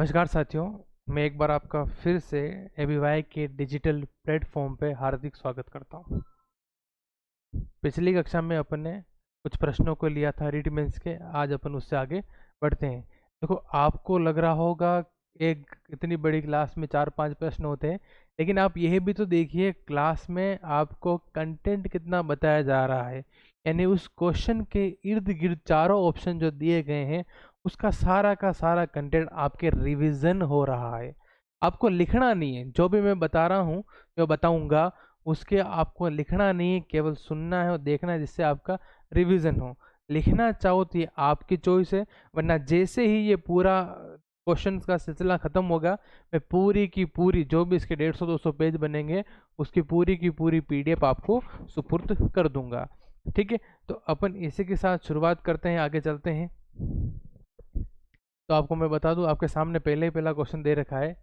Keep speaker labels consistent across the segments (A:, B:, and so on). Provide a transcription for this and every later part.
A: नमस्कार साथियों, मैं एक बार आपका फिर से एबीवाई के डिजिटल प्लेटफॉर्म पे हार्दिक स्वागत करता हूँ। पिछली कक्षा में अपन ने कुछ प्रश्नों को लिया था रीड मेंस के। आज अपन उससे आगे बढ़ते हैं। देखो, आपको लग रहा होगा एक इतनी बड़ी क्लास में 4-5 प्रश्न होते हैं, लेकिन आप यह भी तो देखिए क्लास में आपको कंटेंट कितना बताया जा रहा है। यानी उस क्वेश्चन के इर्द गिर्द चारों ऑप्शन जो दिए गए हैं, उसका सारा का सारा कंटेंट आपके रिवीजन हो रहा है। आपको लिखना नहीं है, जो भी मैं बता रहा हूँ, जो बताऊंगा उसके आपको लिखना नहीं है, केवल सुनना है और देखना है, जिससे आपका रिवीजन हो। लिखना चाहो तो ये आपकी चॉइस है, वरना जैसे ही ये पूरा क्वेश्चन का सिलसिला खत्म होगा, मैं पूरी की पूरी जो भी इसके 150-200 पेज बनेंगे, उसकी पूरी की पूरी पीडीएफ आपको सुपुर्द कर दूंगा। ठीक है, तो अपन इसी के साथ शुरुआत करते हैं, आगे चलते हैं। तो आपको मैं बता दूं, आपके सामने पहले ही पहला क्वेश्चन दे रखा है।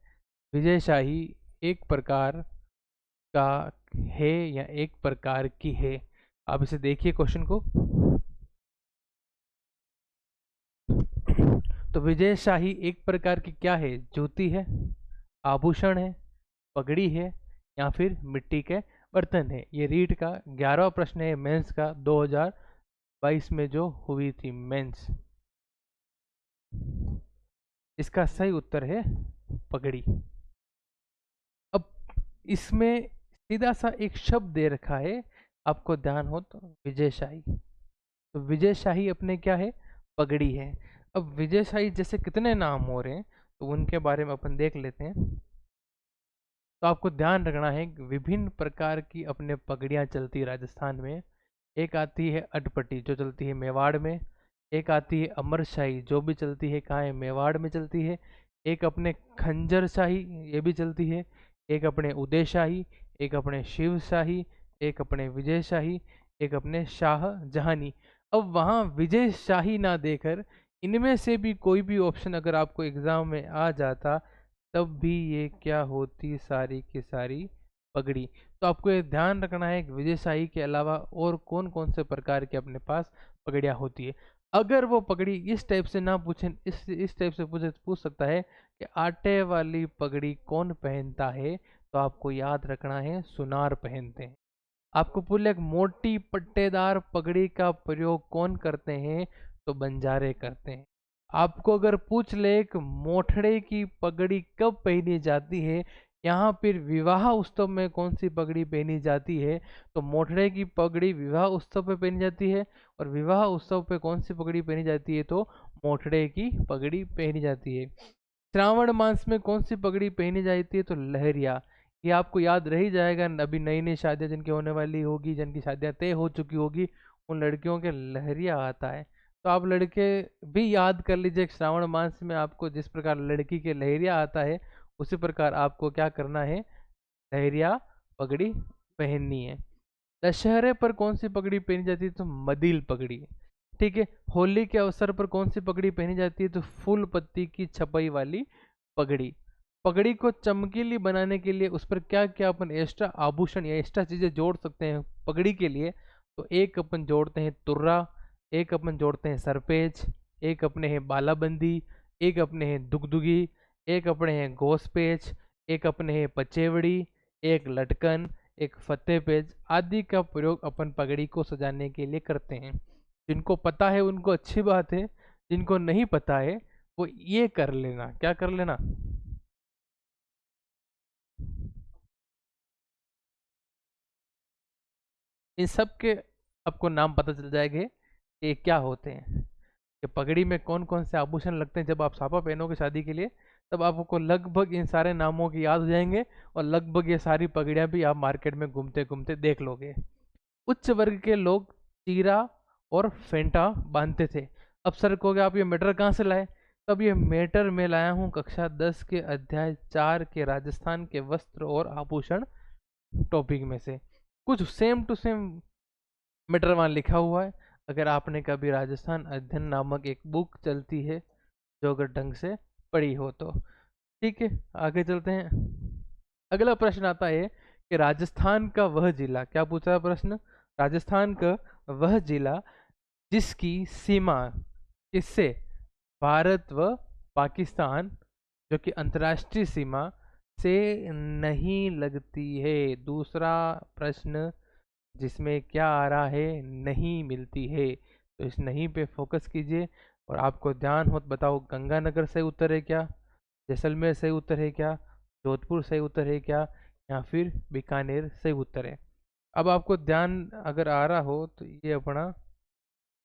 A: विजयशाही एक प्रकार का है या एक प्रकार की है? आप इसे देखिए क्वेश्चन को। तो विजयशाही एक प्रकार की क्या है? जूती है, आभूषण है, पगड़ी है, या फिर मिट्टी के बर्तन है? ये रीट का 11वां प्रश्न है, मेंस का 2022 में जो हुई थी मेंस। इसका सही उत्तर है पगड़ी। अब इसमें सीधा सा एक शब्द दे रखा है, आपको ध्यान हो तो, विजयशाही। तो विजयशाही अपने क्या है? पगड़ी है। अब विजयशाही जैसे कितने नाम हो रहे हैं, तो उनके बारे में अपन देख लेते हैं। तो आपको ध्यान रखना है कि विभिन्न प्रकार की अपने पगड़ियाँ चलती है राजस्थान में। एक आती है अटपटी, जो चलती है मेवाड़ में। एक आती है अमरशाही, जो भी चलती है कहाँ है? मेवाड़ में चलती है। एक अपने खंजरशाही, ये भी चलती है। एक अपने उदयशाही, एक अपने शिवशाही, एक अपने विजयशाही, एक अपने शाहजहानी। अब वहाँ विजयशाही ना देकर इनमें से भी कोई भी ऑप्शन अगर आपको एग्जाम में आ जाता, तब भी ये क्या होती? सारी की सारी पगड़ी। तो आपको ये ध्यान रखना है कि विजयशाही के अलावा और कौन कौन से प्रकार के अपने पास पगड़ियाँ होती है। अगर वो पगड़ी इस टाइप से ना पूछें, इस टाइप से पूछ सकता है कि आटे वाली पगड़ी कौन पहनता है, तो आपको याद रखना है सुनार पहनते हैं। आपको पूछे एक मोटी पट्टेदार पगड़ी का प्रयोग कौन करते हैं, तो बंजारे करते हैं। आपको अगर पूछ ले एक मोठड़े की पगड़ी कब पहनी जाती है, यहाँ फिर विवाह उत्सव में कौन सी पगड़ी पहनी जाती है, तो मोठड़े की पगड़ी विवाह उत्सव पे पहनी जाती है। और विवाह उत्सव पे कौन सी पगड़ी पहनी जाती है, तो मोठड़े की पगड़ी पहनी जाती है। श्रावण मास में कौन सी पगड़ी पहनी जाती है, तो लहरिया। ये आपको याद रह ही जाएगा। अभी नई नई शादियां जिनकी होने वाली होगी, जिनकी शादियां तय हो चुकी होगी, उन लड़कियों के लहरिया आता है। तो आप लड़के भी याद कर लीजिए, श्रावण मास में आपको जिस प्रकार लड़की के लहरिया आता है, उसी प्रकार आपको क्या करना है? लहरिया पगड़ी पहननी है। दशहरे पर कौन सी पगड़ी पहनी जाती है, तो मदिल पगड़ी। ठीक है। होली के अवसर पर कौन सी पगड़ी पहनी जाती है, तो फूल पत्ती की छपाई वाली पगड़ी। पगड़ी को चमकीली बनाने के लिए उस पर क्या क्या अपन एक्स्ट्रा आभूषण या एक्स्ट्रा चीजें जोड़ सकते हैं पगड़ी के लिए, तो एक अपन जोड़ते हैं तुर्रा, एक अपन जोड़ते हैं सरपेच, एक अपने हैं बालाबंदी, एक अपने हैं दुगदुगी, एक अपने हैं घोसपेच, एक अपने हैं पचेवड़ी, एक लटकन, एक फतेह पेज आदि का प्रयोग अपन पगड़ी को सजाने के लिए करते हैं। जिनको पता है उनको अच्छी बात है, जिनको नहीं पता है वो ये कर लेना। क्या कर लेना? इन सब के आपको नाम पता चल जाएंगे कि ये क्या होते हैं, कि पगड़ी में कौन कौन से आभूषण लगते हैं। जब आप साफा पहनोगे शादी के लिए, तब आपको लगभग इन सारे नामों की याद हो जाएंगे, और लगभग ये सारी पगड़ियाँ भी आप मार्केट में घूमते घूमते देख लोगे। उच्च वर्ग के लोग चीरा और फेंटा बांधते थे। अब सर कहोगे आप ये मैटर कहाँ से लाए? तब ये मैटर मैं लाया हूँ कक्षा 10 के अध्याय 4 के राजस्थान के वस्त्र और आभूषण टॉपिक में से। कुछ सेम टू सेम मैटर वहाँ लिखा हुआ है। अगर आपने कभी राजस्थान अध्ययन नामक एक बुक चलती है, जो अगर ढंग से पढ़ी हो तो। ठीक है, आगे चलते हैं। अगला प्रश्न आता है कि राजस्थान का वह जिला, क्या पूछा है प्रश्न? राजस्थान का वह जिला जिसकी सीमा किससे, भारत व पाकिस्तान जो कि अंतर्राष्ट्रीय सीमा से नहीं लगती है। दूसरा प्रश्न जिसमें क्या आ रहा है, नहीं मिलती है। तो इस नहीं पे फोकस कीजिए और आपको ध्यान हो तो बताओ, गंगानगर सही उत्तर है क्या, जैसलमेर सही उत्तर है क्या, जोधपुर सही उत्तर है क्या, या फिर बीकानेर सही उत्तर है। अब आपको ध्यान अगर आ रहा हो तो ये अपना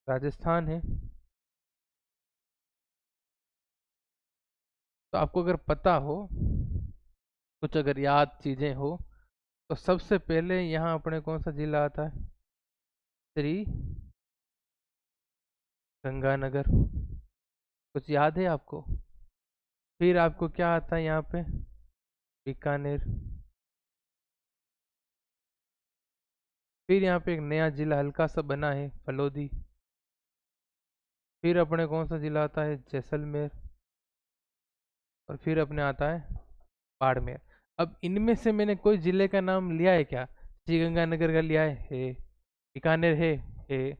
A: राजस्थान है। तो आपको अगर पता हो, कुछ अगर याद चीजें हो, तो सबसे पहले यहाँ अपने कौन सा जिला आता है, श्री गंगानगर। कुछ याद है आपको? फिर आपको क्या आता है यहाँ पे, बीकानेर। फिर यहाँ पे एक नया जिला हल्का सा बना है, फलोदी। फिर अपने कौन सा जिला आता है, जैसलमेर। और फिर अपने आता है बाड़मेर। अब इनमें से मैंने कोई जिले का नाम लिया है क्या? श्रीगंगानगर का लिया है, बीकानेर है,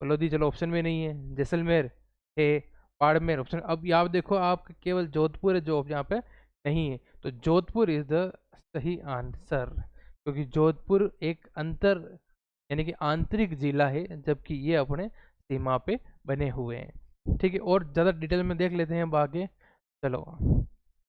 A: फलोदी चलो ऑप्शन में नहीं है, जैसलमेर है, बाड़मेर ऑप्शन। अब आप देखो, आप केवल जोधपुर है जो यहाँ पे नहीं है, तो जोधपुर इज द सही आंसर, क्योंकि जोधपुर एक अंतर यानी कि आंतरिक जिला है, जबकि ये अपने सीमा पे बने हुए हैं। ठीक है, और ज़्यादा डिटेल में देख लेते हैं अब आगे। चलो,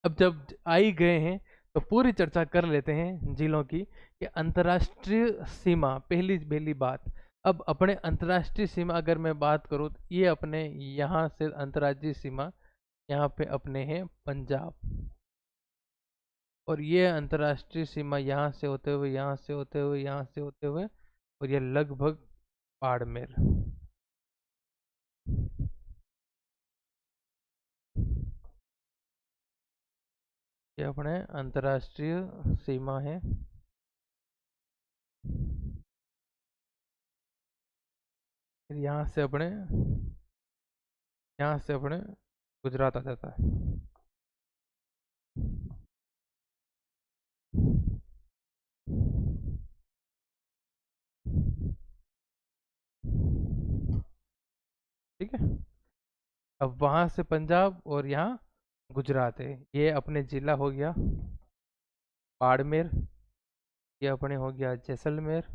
A: अब जब आ ही गए हैं तो पूरी चर्चा कर लेते हैं जिलों की, कि अंतर्राष्ट्रीय सीमा, पहली पहली बात। अब अपने अंतर्राष्ट्रीय सीमा अगर मैं बात करूँ तो ये अपने यहाँ से अंतर्राज्यीय सीमा यहाँ पे अपने हैं पंजाब, और ये अंतर्राष्ट्रीय सीमा यहाँ से होते हुए, यहाँ से होते हुए, यहाँ से होते हुए, और ये लगभग बाड़मेर। ये अपने अंतर्राष्ट्रीय सीमा है। फिर यहाँ से अपने गुजरात आ जाता है। ठीक है, अब वहां से पंजाब और यहाँ गुजरात है। ये अपने जिला हो गया बाड़मेर, ये अपने हो गया जैसलमेर,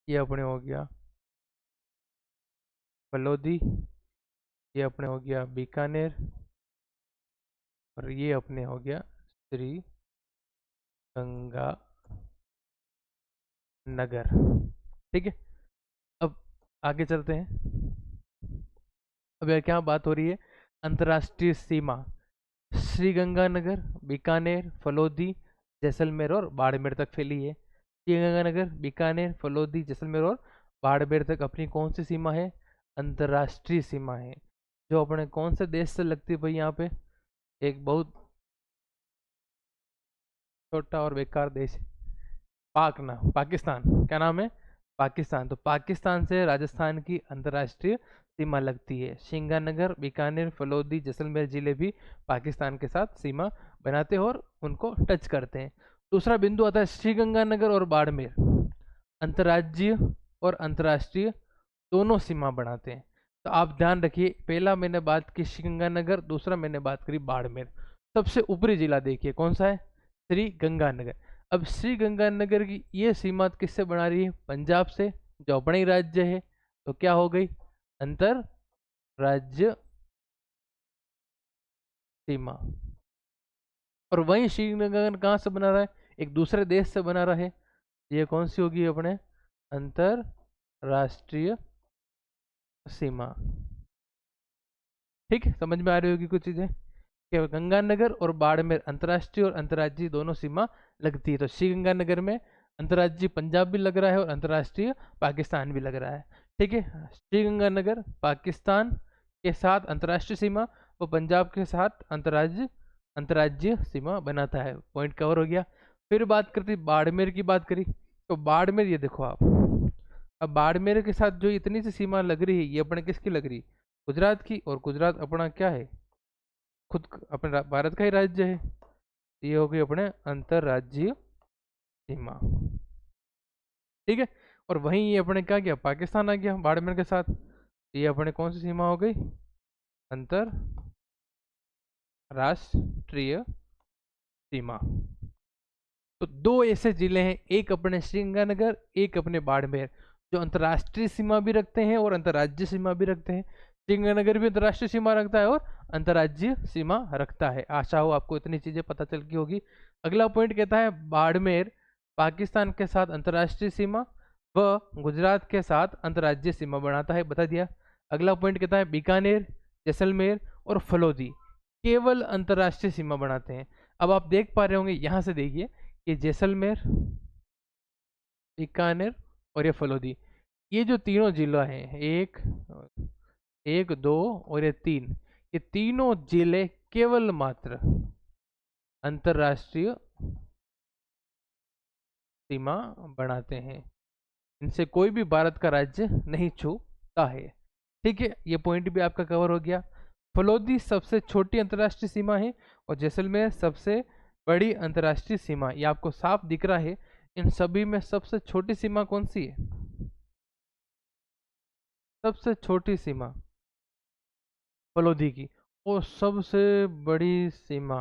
A: ये अपने हो गया फलोदी, ये अपने हो गया बीकानेर, और ये अपने हो गया श्री गंगानगर। ठीक है, अब आगे चलते हैं। अब यह क्या बात हो रही है, अंतर्राष्ट्रीय सीमा श्री गंगानगर, बीकानेर, फलोदी, जैसलमेर और बाड़मेर तक फैली है। श्री गंगानगर, बीकानेर, फलोदी, जैसलमेर और बाड़मेर तक अपनी कौन सी सीमा है, अंतर्राष्ट्रीय सीमा है, जो अपने कौन से देश से लगती है भाई। यहाँ पे एक बहुत छोटा और बेकार देश है, पाकिस्तान। क्या नाम है, पाकिस्तान। तो पाकिस्तान से राजस्थान की अंतर्राष्ट्रीय सीमा लगती है। श्रीगंगानगर, बीकानेर, फलोदी, जैसलमेर जिले भी पाकिस्तान के साथ सीमा बनाते हैं और उनको टच करते हैं। दूसरा बिंदु आता है श्रीगंगानगर और बाड़मेर अंतर्राज्यीय और अंतर्राष्ट्रीय दोनों सीमा बनाते हैं। तो आप ध्यान रखिए, पहला मैंने बात की श्रीगंगानगर, दूसरा मैंने बात करी बाड़मेर। सबसे ऊपरी जिला देखिए कौन सा है, श्री गंगानगर। अब श्री गंगानगर की ये सीमा किससे बना रही है, पंजाब से, जो अपना ही राज्य है। तो क्या हो गई, अंतर राज्य सीमा। और वहीं श्रीनगर कहाँ से बना रहा है, एक दूसरे देश से बना रहा है। ये कौन सी होगी अपने, अंतरराष्ट्रीय सीमा। ठीक है, समझ में आ रही होगी कुछ चीजें, कि गंगानगर और बाड़मेर अंतर्राष्ट्रीय और अंतर्राज्यीय दोनों सीमा लगती है। तो श्री गंगानगर में अंतर्राज्यीय पंजाब भी लग रहा है और अंतर्राष्ट्रीय पाकिस्तान भी लग रहा है। ठीक है, श्री गंगानगर पाकिस्तान के साथ अंतर्राष्ट्रीय सीमा, वो पंजाब के साथ अंतर्राज्यीय सीमा बनाता है। पॉइंट कवर हो गया। फिर बात करती, बाड़मेर की बात करी, तो बाड़मेर ये देखो आप, अब बाड़मेर के साथ जो इतनी सी सीमा लग रही है, ये अपने किसकी लग रही, गुजरात की। और गुजरात अपना क्या है, खुद अपने भारत का ही राज्य है। ये हो गई अपने अंतरराज्यीय सीमा। ठीक है, और वहीं ये अपने क्या किया, पाकिस्तान आ गया बाड़मेर के साथ। ये अपने कौन सी सीमा हो गई, अंतरराष्ट्रीय सीमा। तो दो ऐसे जिले हैं, एक अपने श्रीगंगानगर, एक अपने बाड़मेर, जो अंतर्राष्ट्रीय सीमा भी रखते हैं और अंतर्राज्यीय सीमा भी रखते हैं। श्रीगंगानगर भी अंतर्राष्ट्रीय सीमा रखता है और अंतर्राज्यीय सीमा रखता है। आशा हो आपको इतनी चीजें पता चल गई होगी। अगला पॉइंट कहता है बाड़मेर पाकिस्तान के साथ अंतर्राष्ट्रीय सीमा व गुजरात के साथ अंतर्राज्यीय सीमा बनाता है, बता दिया। अगला पॉइंट कहता है बीकानेर, जैसलमेर और फलोदी केवल अंतर्राष्ट्रीय सीमा बनाते हैं। अब आप देख पा रहे होंगे, यहां से देखिए कि जैसलमेर, बीकानेर और ये फलोदी, ये जो तीनों जिला हैं, एक दो और ये तीन, ये तीनों जिले केवल मात्र अंतर्राष्ट्रीय सीमा बनाते हैं। इनसे कोई भी भारत का राज्य नहीं छूता है। ठीक है, ये पॉइंट भी आपका कवर हो गया। फलोदी सबसे छोटी अंतर्राष्ट्रीय सीमा है और जैसलमेर सबसे बड़ी अंतर्राष्ट्रीय सीमा। ये आपको साफ दिख रहा है। इन सभी में सबसे छोटी सीमा कौन सी है? सबसे छोटी सीमा फलोदी की, और सबसे बड़ी सीमा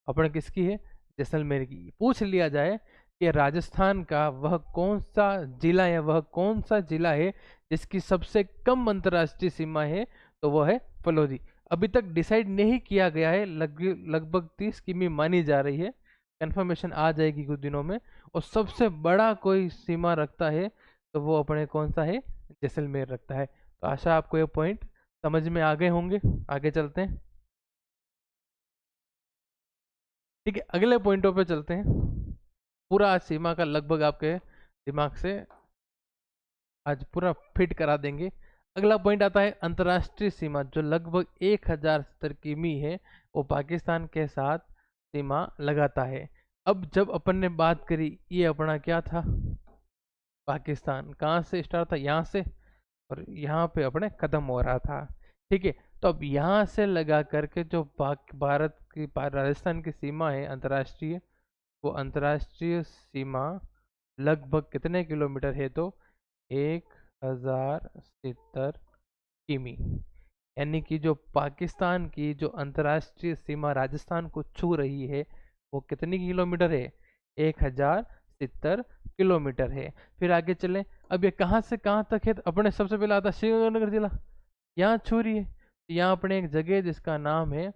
A: अपने किसकी है? जैसलमेर की। पूछ लिया जाए कि राजस्थान का वह कौन सा जिला है, वह कौन सा जिला है जिसकी सबसे कम अंतर्राष्ट्रीय सीमा है, तो वह है फलोदी। अभी तक डिसाइड नहीं किया गया है, लगभग 30 किमी मानी जा रही है। कंफर्मेशन आ जाएगी कुछ दिनों में। और सबसे बड़ा कोई सीमा रखता है तो वो अपने कौन सा है? जैसलमेर रखता है। तो आशा आपको ये पॉइंट समझ में आ गए होंगे। आगे चलते हैं। ठीक है, अगले पॉइंटों पे चलते हैं। पूरा आज सीमा का लगभग आपके दिमाग से आज पूरा फिट करा देंगे। अगला पॉइंट आता है अंतर्राष्ट्रीय सीमा, जो लगभग 1070 किमी है, वो पाकिस्तान के साथ सीमा लगाता है। अब जब अपन ने बात करी, ये अपना क्या था? पाकिस्तान। कहाँ से स्टार्ट था? यहाँ से, और यहाँ पे अपने खत्म हो रहा था। ठीक है, तो अब यहाँ से लगा करके जो भारत की राजस्थान की सीमा है अंतर्राष्ट्रीय, वो अंतर्राष्ट्रीय सीमा लगभग कितने किलोमीटर है? तो 1070 किमी। यानी कि जो पाकिस्तान की जो अंतर्राष्ट्रीय सीमा राजस्थान को छू रही है, वो कितनी किलोमीटर है? 1070 किलोमीटर है। फिर आगे चलें। अब ये कहाँ से कहाँ तक है? तो अपने सबसे पहले आता है श्रीगंगानगर जिला, यहाँ छू रही है। यहाँ अपने एक जगह जिसका नाम है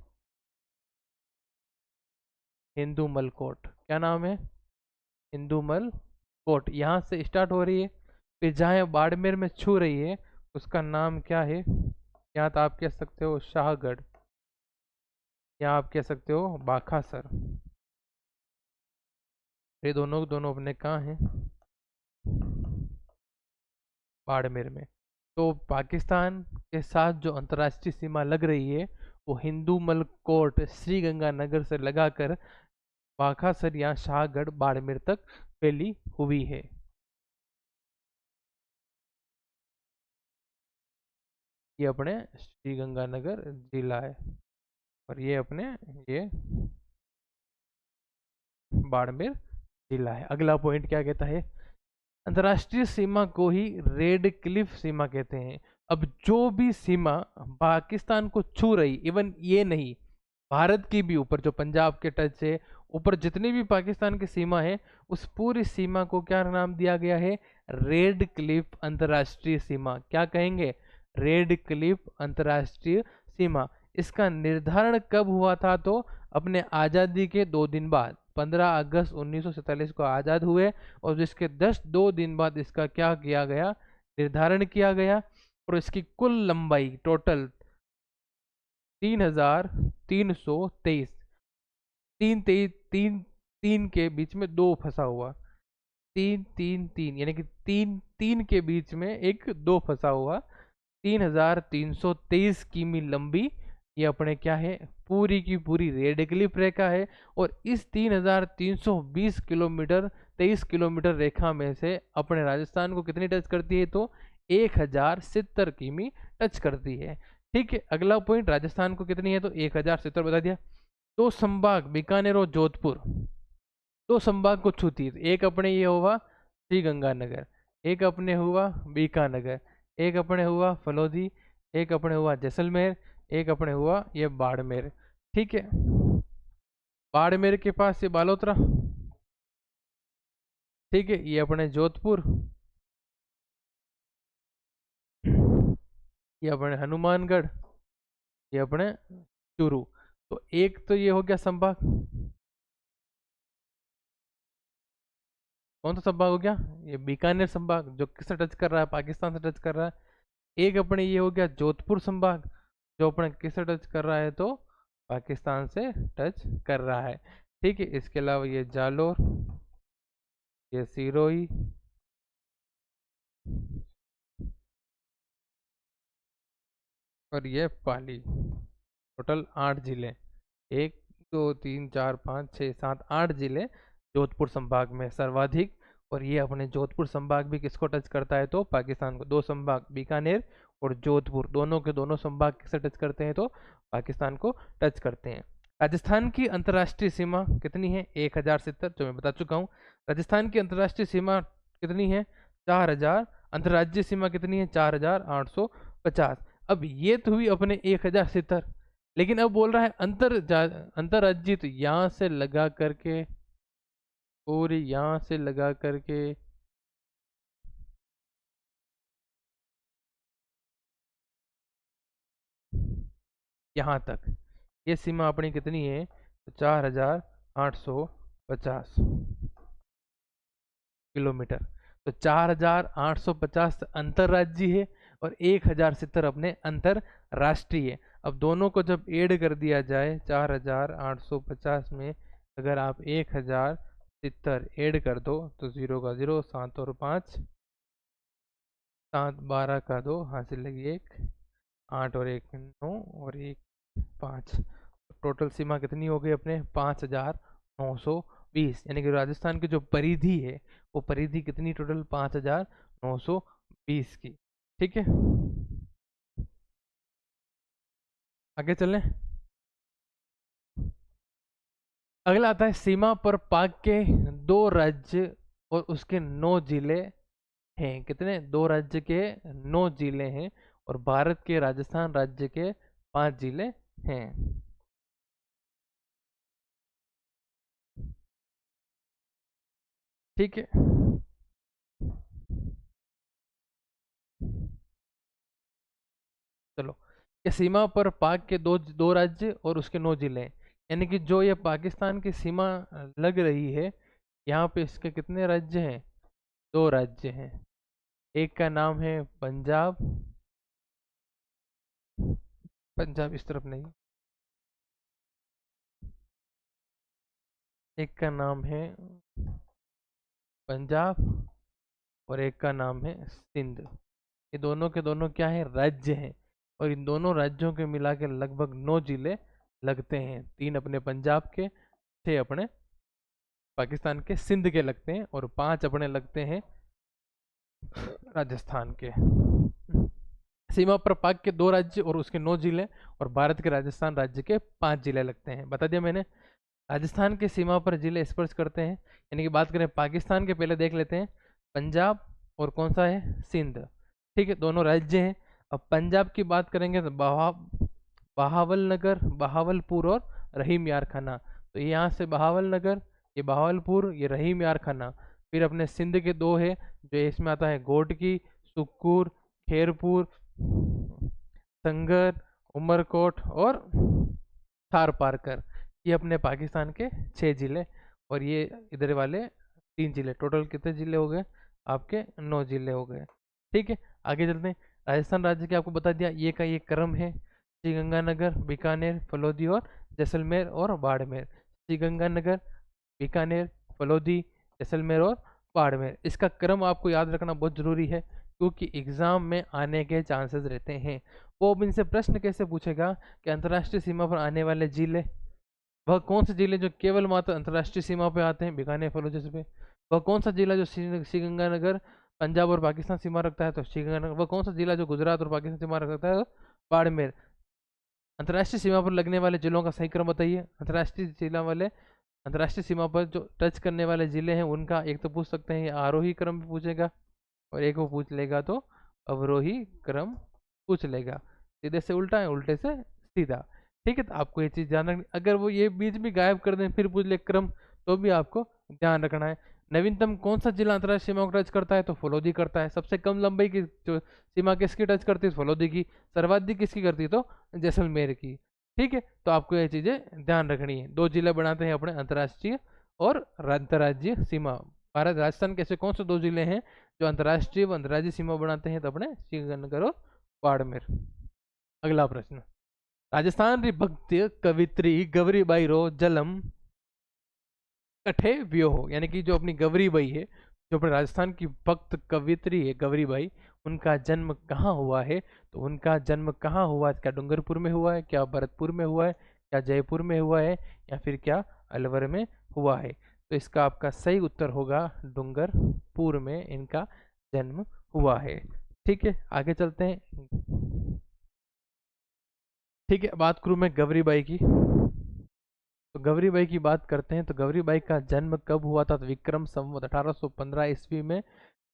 A: हिंदूमल कोट। क्या नाम है? हिंदूमल कोट। यहाँ से स्टार्ट हो रही है। फिर जहाँ बाड़मेर में छू रही है, उसका नाम क्या है? यहाँ तो आप कह सकते हो शाहगढ़, या आप कह सकते हो बाखासर। ये दोनों दोनों अपने कहाँ हैं? बाड़मेर में। तो पाकिस्तान के साथ जो अंतर्राष्ट्रीय सीमा लग रही है, वो हिंदूमल कोट श्रीगंगानगर से लगाकर बाखासर या शाहगढ़ बाड़मेर तक फैली हुई है। ये अपने श्रीगंगानगर जिला है और ये अपने ये बाड़मेर जिला है। अगला पॉइंट क्या कहता है? अंतर्राष्ट्रीय सीमा को ही रेड क्लिफ सीमा कहते हैं। अब जो भी सीमा पाकिस्तान को छू रही, इवन ये नहीं, भारत की भी ऊपर जो पंजाब के टच से ऊपर जितनी भी पाकिस्तान की सीमा है, उस पूरी सीमा को क्या नाम दिया गया है? रेड क्लिफ अंतर्राष्ट्रीय सीमा। क्या कहेंगे? रेड क्लिफ अंतर्राष्ट्रीय सीमा। इसका निर्धारण कब हुआ था? तो अपने आज़ादी के 2 दिन बाद, 15 अगस्त 1947 को आज़ाद हुए, और जिसके 2 दिन बाद इसका क्या किया गया? निर्धारण किया गया। और इसकी कुल लंबाई टोटल 3323। तीन तेईस तीन तीन के बीच में दो फंसा हुआ, 3 3 3, यानी कि तीन तीन के बीच में एक दो फंसा हुआ, 3323 किमी लंबी ये अपने क्या है? पूरी की पूरी रेड क्लिफ रेखा है। और इस 3320 किलोमीटर 23 किलोमीटर रेखा में से अपने राजस्थान को कितनी टच करती है? तो 1070 किमी टच करती है। ठीक है, अगला पॉइंट राजस्थान को कितनी है? तो 1070 बता दिया। दो संभाग बीकानेर और जोधपुर, दो संभाग को छूती है। एक अपने ये हुआ श्रीगंगानगर, एक अपने हुआ बीकानेर, एक अपने हुआ फलोदी, एक अपने हुआ जैसलमेर, एक अपने हुआ ये बाड़मेर। ठीक है, बाड़मेर के पास ये बालोतरा, ठीक है, ये अपने जोधपुर, ये अपने हनुमानगढ़, ये अपने चूरू। तो एक तो ये हो गया संभाग, कौन सा संभाग हो गया, ये बीकानेर संभाग जो किससे टच कर रहा है, पाकिस्तान से टच कर रहा है। एक अपने ये हो गया जोधपुर संभाग जो अपने किससे टच कर रहा है, तो पाकिस्तान से टच कर रहा है। ठीक है, इसके अलावा ये जालोर, ये सिरोही, और ये पाली। टोटल 8 जिले, 1 2 3 4 5 6 7 8 जिले जोधपुर संभाग में सर्वाधिक। और ये अपने जोधपुर संभाग भी किसको टच करता है, तो पाकिस्तान को। दो संभाग बीकानेर और जोधपुर, दोनों के दोनों संभाग किसे टच करते हैं, तो पाकिस्तान को टच करते हैं। राजस्थान की अंतर्राष्ट्रीय सीमा कितनी है, 1070, जो मैं बता चुका हूँ। राजस्थान की अंतर्राष्ट्रीय सीमा कितनी है, 4000। अंतर्राज्यीय सीमा कितनी है, 4850। अब ये तो हुई अपने 1070, लेकिन अब बोल रहा है अंतरराज्यीय, तो यहाँ से लगा करके, पूरी यहाँ से लगा करके यहाँ तक, ये सीमा अपनी कितनी है, तो 4850 किलोमीटर। तो 4850 अंतरराज्यीय है और 1070 अपने अंतरराष्ट्रीय है। अब दोनों को जब ऐड कर दिया जाए 4850 में, अगर आप 1070 ऐड कर दो तो 0 का 0, 7 और 5, 7 12 का 2, हासिल लगी 1, 8 और 1 9, और 1 5। टोटल सीमा कितनी हो गई अपने, 5920। यानी कि राजस्थान की जो परिधि है, वो परिधि कितनी, टोटल 5920 की। ठीक है, आगे चलें। अगला आता है सीमा पर पाक के 2 राज्य और उसके 9 जिले हैं। कितने, 2 राज्य के 9 जिले हैं, और भारत के राजस्थान राज्य के 5 जिले हैं। ठीक है, चलो। ये सीमा पर पाक के दो दो राज्य और उसके 9 जिले हैं। यानी कि जो ये पाकिस्तान की सीमा लग रही है, यहाँ पे इसके कितने राज्य हैं, 2 राज्य हैं। एक का नाम है पंजाब, पंजाब इस तरफ नहीं, एक का नाम है पंजाब, और एक का नाम है सिंध। ये दोनों के दोनों क्या है, राज्य हैं। और इन दोनों राज्यों के मिला के लगभग 9 जिले लगते हैं। 3 अपने पंजाब के, 6 अपने पाकिस्तान के सिंध के लगते हैं, और 5 अपने लगते हैं राजस्थान के। सीमा पर पाक के 2 राज्य और उसके 9 जिले, और भारत के राजस्थान राज्य के 5 जिले लगते हैं। बता दिया मैंने। राजस्थान के सीमा पर जिले स्पर्श करते हैं, यानी कि बात करें पाकिस्तान के, पहले देख लेते हैं। पंजाब और कौन सा है, सिंध। ठीक है, दोनों राज्य हैं। अब पंजाब की बात करेंगे तो बहावल नगर, बहावलपुर और रहीम यार खाना। तो यहाँ से बहावल नगर, ये बहावलपुर, ये रहीम यार खाना। फिर अपने सिंध के 2 है, जो इसमें आता है घोटकी, सुक्कुर, खेरपुर, संगर, उमरकोट और थार पारकर। ये अपने पाकिस्तान के 6 जिले, और ये इधर वाले 3 जिले। टोटल कितने जिले हो गए आपके, 9 जिले हो गए। ठीक है, आगे चलते हैं। राजस्थान राज्य के आपको बता दिया, ये का ये क्रम है। श्रीगंगानगर, बीकानेर, फलौदी और जैसलमेर और बाड़मेर। श्रीगंगानगर, बीकानेर, फलौदी, जैसलमेर और बाड़मेर। इसका क्रम आपको याद रखना बहुत जरूरी है, क्योंकि एग्जाम में आने के चांसेस रहते हैं। वो अब इनसे प्रश्न कैसे पूछेगा कि अंतर्राष्ट्रीय सीमा पर आने वाले जिले, वह कौन से जिले जो केवल मात्र अंतर्राष्ट्रीय सीमा पे आते हैं, बीकानेर, फलौदी पे। वह कौन सा जिला जो श्रीगंगानगर पंजाब और पाकिस्तान सीमा रखता है, तो श्रीगंगानगर। वह कौन सा जिला जो गुजरात और पाकिस्तान सीमा रखता है, तो बाड़मेर। अंतर्राष्ट्रीय सीमा पर लगने वाले जिलों का सही क्रम बताइए। अंतर्राष्ट्रीय सीमा पर जो टच करने वाले जिले हैं, उनका एक तो पूछ सकते हैं, ये आरोही क्रम पूछेगा, और एक वो पूछ लेगा तो अवरोही क्रम पूछ लेगा। सीधे से उल्टा है, उल्टे से सीधा। ठीक है, तो आपको ये चीज ध्यान रखनी। अगर वो ये बीच में गायब कर दें फिर पूछ ले क्रम, तो भी आपको ध्यान रखना है। नवीनतम कौन सा जिला अंतर्राष्ट्रीय सीमा को टच करता है, तो फलोदी करता है। सबसे कम लंबाई की जो सीमा किसकी टच करती है, फलोदी की। सर्वाधिक किसकी करती है, तो जैसलमेर की। ठीक है, तो आपको ये चीजें ध्यान रखनी है। दो जिले बनाते हैं अपने अंतर्राष्ट्रीय और अंतर्राज्यीय सीमा। भारत राजस्थान के ऐसे कौन से दो जिले हैं जो अंतर्राष्ट्रीय व अंतर्राज्यीय सीमा बनाते हैं, तो अपने श्रीगंगानगर और बाड़मेर। अगला प्रश्न, राजस्थान री भक्त कवित्री गौरीबाई रो जन्म कठे व्योह, यानी कि जो अपनी गौरीबाई है, जो अपने राजस्थान की भक्त कवित्री है गौरीबाई, उनका जन्म कहाँ हुआ है। तो उनका जन्म कहाँ हुआ है, क्या डूंगरपुर में हुआ है, क्या भरतपुर में हुआ है, क्या जयपुर में हुआ है, या फिर क्या अलवर में हुआ है। तो इसका आपका सही उत्तर होगा डूंगरपुर में इनका जन्म हुआ है। ठीक है, आगे चलते हैं। ठीक है, बात करूँ मैं गौरीबाई की। तो गौरीबाई की बात करते हैं, तो गौरीबाई का जन्म कब हुआ था, तो विक्रम संवत 1815 ईस्वी में।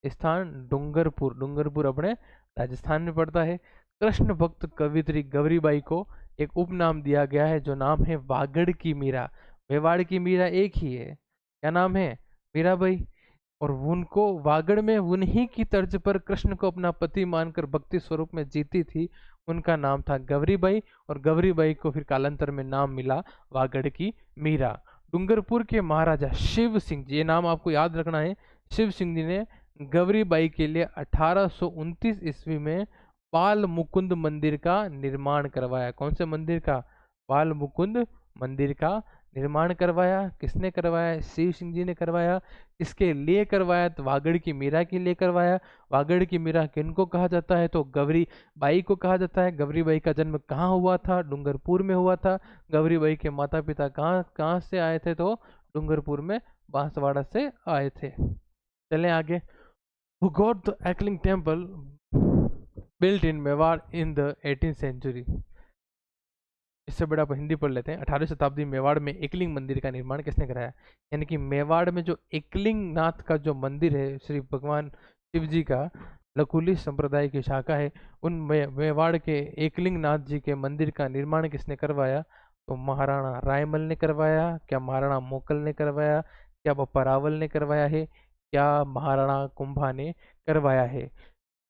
A: स्थान डूंगरपुर, डूंगरपुर अपने राजस्थान में पड़ता है। कृष्ण भक्त कवित्री गौरीबाई को एक उपनाम दिया गया है, जो नाम है वागड़ की मीरा। मेवाड़ की मीरा एक ही है, क्या नाम है, मीराबाई। और उनको वागड़ में उन्हीं की तर्ज पर कृष्ण को अपना पति मानकर भक्ति स्वरूप में जीती थी। उनका नाम था गौरीबाई, और गौरीबाई को फिर कालांतर में नाम मिला वागड़ की मीरा। डूंगरपुर के महाराजा शिव सिंह जी, ये नाम आपको याद रखना है, शिव सिंह जी ने गौरीबाई के लिए 1829 ईस्वी में बाल मुकुंद मंदिर का निर्माण करवाया। कौन से मंदिर का, बाल मुकुंद मंदिर का निर्माण करवाया। किसने करवाया, शिव सिंह जी ने करवाया। किसके लिए करवाया, तो वागड़ की मीरा के लिए करवाया। वागड़ की मीरा किनको कहा जाता है, तो गौरी बाई को कहा जाता है। गौरी बाई का जन्म कहाँ हुआ था, डूंगरपुर में हुआ था। गौरी बाई के माता पिता कहाँ कहाँ से आए थे, तो डूंगरपुर में बांसवाड़ा से आए थे। चलें आगे। Who got the Ekling temple built in Mewar in the 18th century? इससे बड़ा आप हिंदी पढ़ लेते हैं। 18वीं शताब्दी मेवाड़ में एकलिंग मंदिर का निर्माण किसने कराया। यानी कि मेवाड़ में जो एकलिंग नाथ का जो मंदिर है, श्री भगवान शिव जी का, लकुली संप्रदाय की शाखा है, उन मेवाड़ के एकलिंग नाथ जी के मंदिर का निर्माण किसने करवाया, तो महाराणा रायमल ने करवाया। क्या महाराणा मोकल ने करवाया, क्या बप्पा रावल ने करवाया है, क्या महाराणा कुंभा ने करवाया है।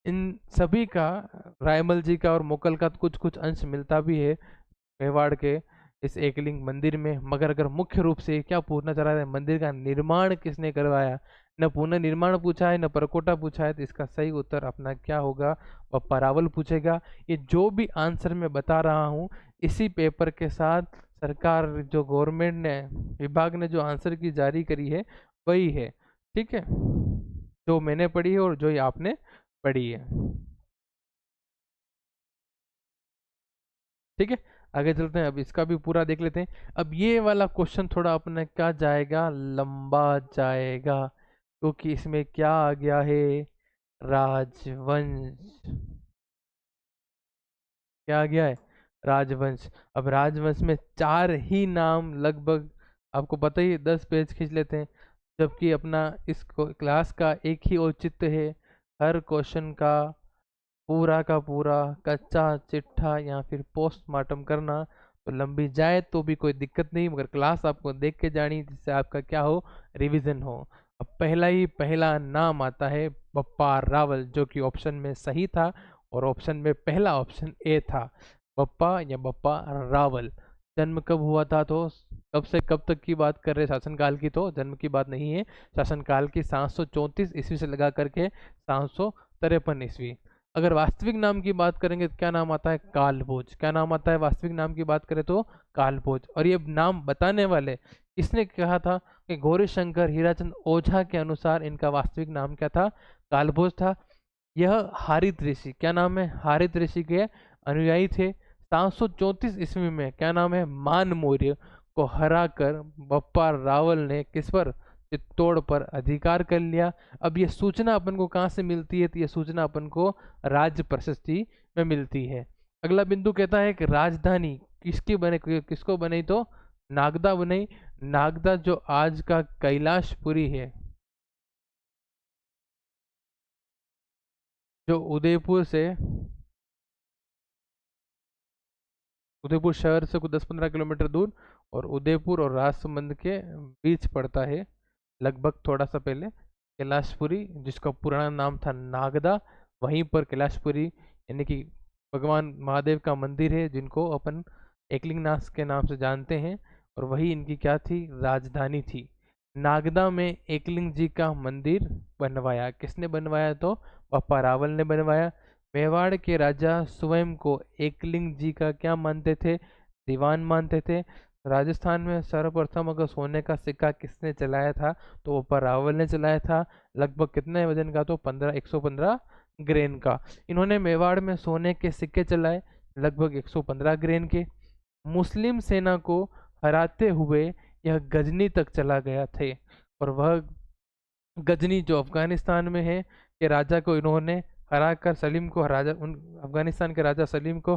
A: इन सभी का, रायमल जी का और मोकल का कुछ कुछ अंश मिलता भी है मेवाड़ के इस एकलिंग मंदिर में। मगर अगर मुख्य रूप से क्या पूछना चाह रहा है, मंदिर का निर्माण किसने करवाया, न पुनर्निर्माण पूछा है न परकोटा पूछा है, तो इसका सही उत्तर अपना क्या होगा, वह परावल पूछेगा। ये जो भी आंसर मैं बता रहा हूँ, इसी पेपर के साथ सरकार जो गवर्नमेंट ने, विभाग ने जो आंसर की जारी करी है वही है। ठीक है, जो मैंने पढ़ी है और जो ये आपने पढ़ी है। ठीक है, आगे चलते हैं। अब इसका भी पूरा देख लेते हैं। अब ये वाला क्वेश्चन थोड़ा अपने क्या जाएगा, लंबा जाएगा, क्योंकि इसमें क्या आ गया है, राजवंश। क्या आ गया है, राजवंश। अब राजवंश में चार ही नाम लगभग आपको पता ही है, 10 पेज खींच लेते हैं। जबकि अपना इस क्लास का एक ही औचित्य है, हर क्वेश्चन का पूरा का पूरा कच्चा चिट्ठा या फिर पोस्टमार्टम करना। तो लंबी जाए तो भी कोई दिक्कत नहीं, मगर क्लास आपको देख के जानी, जिससे आपका क्या हो, रिवीजन हो। अब पहला ही पहला नाम आता है बप्पा रावल, जो कि ऑप्शन में सही था, और ऑप्शन में पहला ऑप्शन ए था, बप्पा या बप्पा रावल। जन्म कब हुआ था, तो कब से कब तक की बात कर रहे हैं, शासनकाल की, तो जन्म की बात नहीं है, शासनकाल की 734 ईस्वी से लगा करके 753 ईस्वी। अगर वास्तविक नाम की बात करेंगे तो क्या नाम आता है, कालभोज। क्या नाम आता है वास्तविक नाम की बात करें, तो कालभोज। और ये नाम बताने वाले किसने कहा था, कि गौरी शंकर हीराचंद ओझा के अनुसार इनका वास्तविक नाम क्या था, कालभोज था। यह हारित ऋषि, क्या नाम है, हारित ऋषि के अनुयायी थे। 734 ईस्वी में क्या नाम है, मान मौर्य को हराकर बप्पा रावल ने किस पर, चित्तौड़ पर अधिकार कर लिया। अब ये सूचना अपन को कहाँ से मिलती है, तो ये सूचना अपन को राज प्रशस्ति में मिलती है। अगला बिंदु कहता है कि राजधानी किसकी बने, किसको बनी, तो नागदा बनी। नागदा जो आज का कैलाशपुरी है, जो उदयपुर से उदयपुर शहर से कुछ 10-15 किलोमीटर दूर, और उदयपुर और राजसमंद के बीच पड़ता है, लगभग थोड़ा सा पहले कैलाशपुरी, जिसका पुराना नाम था नागदा, वहीं पर कैलाशपुरी यानी कि भगवान महादेव का मंदिर है, जिनको अपन एकलिंगनाथ के नाम से जानते हैं, और वही इनकी क्या थी, राजधानी थी। नागदा में एकलिंग जी का मंदिर बनवाया, किसने बनवाया, तो पप्पा रावल ने बनवाया। मेवाड़ के राजा स्वयं को एकलिंग जी का क्या मानते थे, दीवान मानते थे। राजस्थान में सर्वप्रथम अगर सोने का सिक्का किसने चलाया था, तो पप्पा रावल ने चलाया था। लगभग कितने वजन का, तो 115 ग्रेन का। इन्होंने मेवाड़ में सोने के सिक्के चलाए, लगभग 115 ग्रेन के। मुस्लिम सेना को हराते हुए यह गजनी तक चला गया थे, और वह गजनी जो अफगानिस्तान में है, के राजा को इन्होंने हराकर सलीम को, राजा उन अफगानिस्तान के राजा सलीम को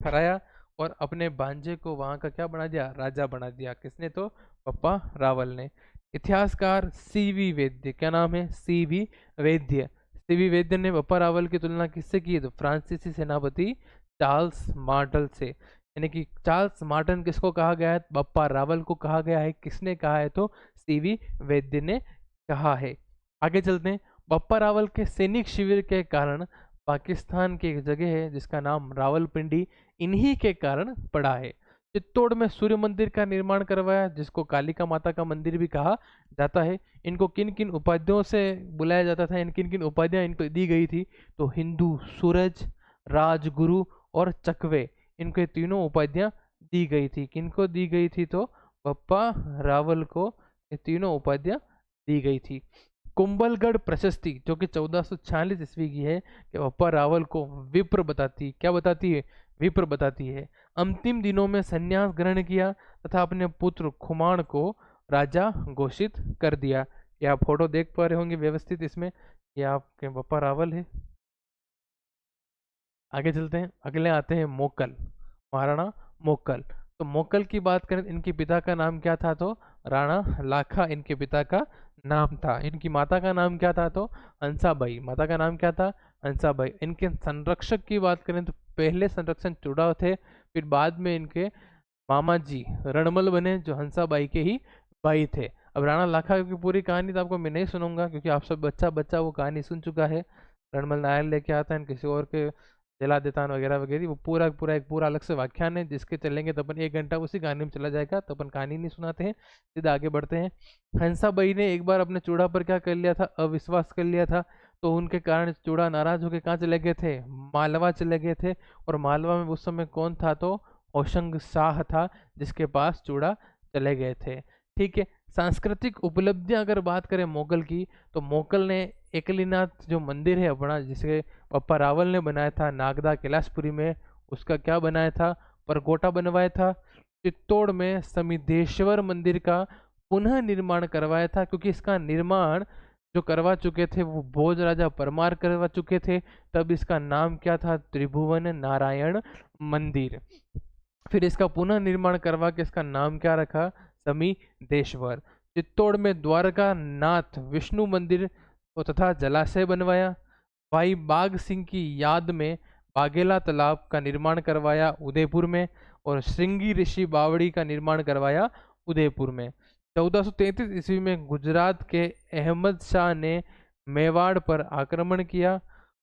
A: हराया, और अपने भांजे को वहां का क्या बना दिया, राजा बना दिया। किसने, तो पप्पा रावल ने। इतिहासकार सीवी वैद्य, क्या नाम है, सीवी वैद्य। सीवी वैद्य ने पप्पा रावल की तुलना किससे की, तो फ्रांसीसी सेनापति चार्ल्स मार्टल से। यानी कि चार्ल्स मार्टन किसको कहा गया है, पप्पा रावल को कहा गया है। किसने कहा है, तो सीवी वैद्य ने कहा है। आगे चलते हैं। बप्पा रावल के सैनिक शिविर के कारण पाकिस्तान की एक जगह है जिसका नाम रावलपिंडी इन्हीं के कारण पड़ा है। चित्तौड़ में सूर्य मंदिर का निर्माण करवाया, जिसको कालिका माता का मंदिर भी कहा जाता है। इनको किन किन उपाधियों से बुलाया जाता था, इन किन किन उपाधियां इनको दी गई थी, तो हिंदू सूरज, राजगुरु और चकवे, इनके तीनों उपाधियां दी गई थी। किनको दी गई थी, तो बप्पा रावल को ये तीनों उपाधियां दी गई थी। कुंभलगढ़ प्रशस्ति जो कि 1446 ईस्वी की है, कि बप्पा रावल को विप्र बताती, क्या बताती है, विप्र बताती है। अंतिम दिनों में संन्यास ग्रहण किया तथा अपने पुत्र खुमाण को राजा घोषित कर दिया। ये आप फोटो देख पा रहे होंगे व्यवस्थित इसमें, ये आपके बप्पा रावल है। आगे चलते हैं, अगले आते हैं मोकल, महाराणा मोकल। तो मोकल की बात करें, इनके पिता का नाम क्या था, तो राणा लाखा इनके पिता का नाम था। इनकी माता का नाम क्या था, तो हंसाबाई, माता का नाम क्या था, हंसाबाई। इनके संरक्षक की बात करें तो पहले संरक्षण चुड़ाव थे, फिर बाद में इनके मामा जी रणमल बने, जो हंसाबाई के ही भाई थे। अब राणा लाखा की पूरी कहानी तो आपको मैं नहीं सुनूंगा, क्योंकि आप सब बच्चा बच्चा वो कहानी सुन चुका है। रणमल नायर लेके आता है किसी और के जला देतान वगैरह वगैरह, वो पूरा पूरा एक पूरा अलग से व्याख्यान है, जिसके चलेंगे तो अपन 1 घंटा उसी कहानी में चला जाएगा, तो अपन कहानी नहीं सुनाते हैं, सीधा आगे बढ़ते हैं। हंसाबाई ने एक बार अपने चूड़ा पर क्या कर लिया था, अविश्वास कर लिया था, तो उनके कारण चूड़ा नाराज होकर कहाँ चले गए थे, मालवा चले गए थे। और मालवा में उस समय कौन था, तो होशंग शाह था, जिसके पास चूड़ा चले गए थे। ठीक है। सांस्कृतिक उपलब्धियां अगर बात करें मोगल की, तो मोगल ने एकलीनाथ जो मंदिर है अपना, जिसे पप्पा रावल ने बनाया था नागदा कैलाशपुरी में, उसका क्या बनाया था, परकोटा बनवाया था। चित्तौड़ में समिधेश्वर मंदिर का पुनः निर्माण करवाया था, क्योंकि इसका निर्माण जो करवा चुके थे वो भोज राजा परमार करवा चुके थे। तब इसका नाम क्या था, त्रिभुवन नारायण मंदिर। फिर इसका पुनः निर्माण करवा के इसका नाम क्या रखा, समीधेश्वर। चित्तौड़ में द्वारका नाथ विष्णु मंदिर तथा जलाशय बनवाया। भाई बाघ सिंह की याद में बाघेला तालाब का निर्माण करवाया उदयपुर में, और श्रृंगी ऋषि बावड़ी का निर्माण करवाया उदयपुर में। 1433 ईस्वी में गुजरात के अहमद शाह ने मेवाड़ पर आक्रमण किया।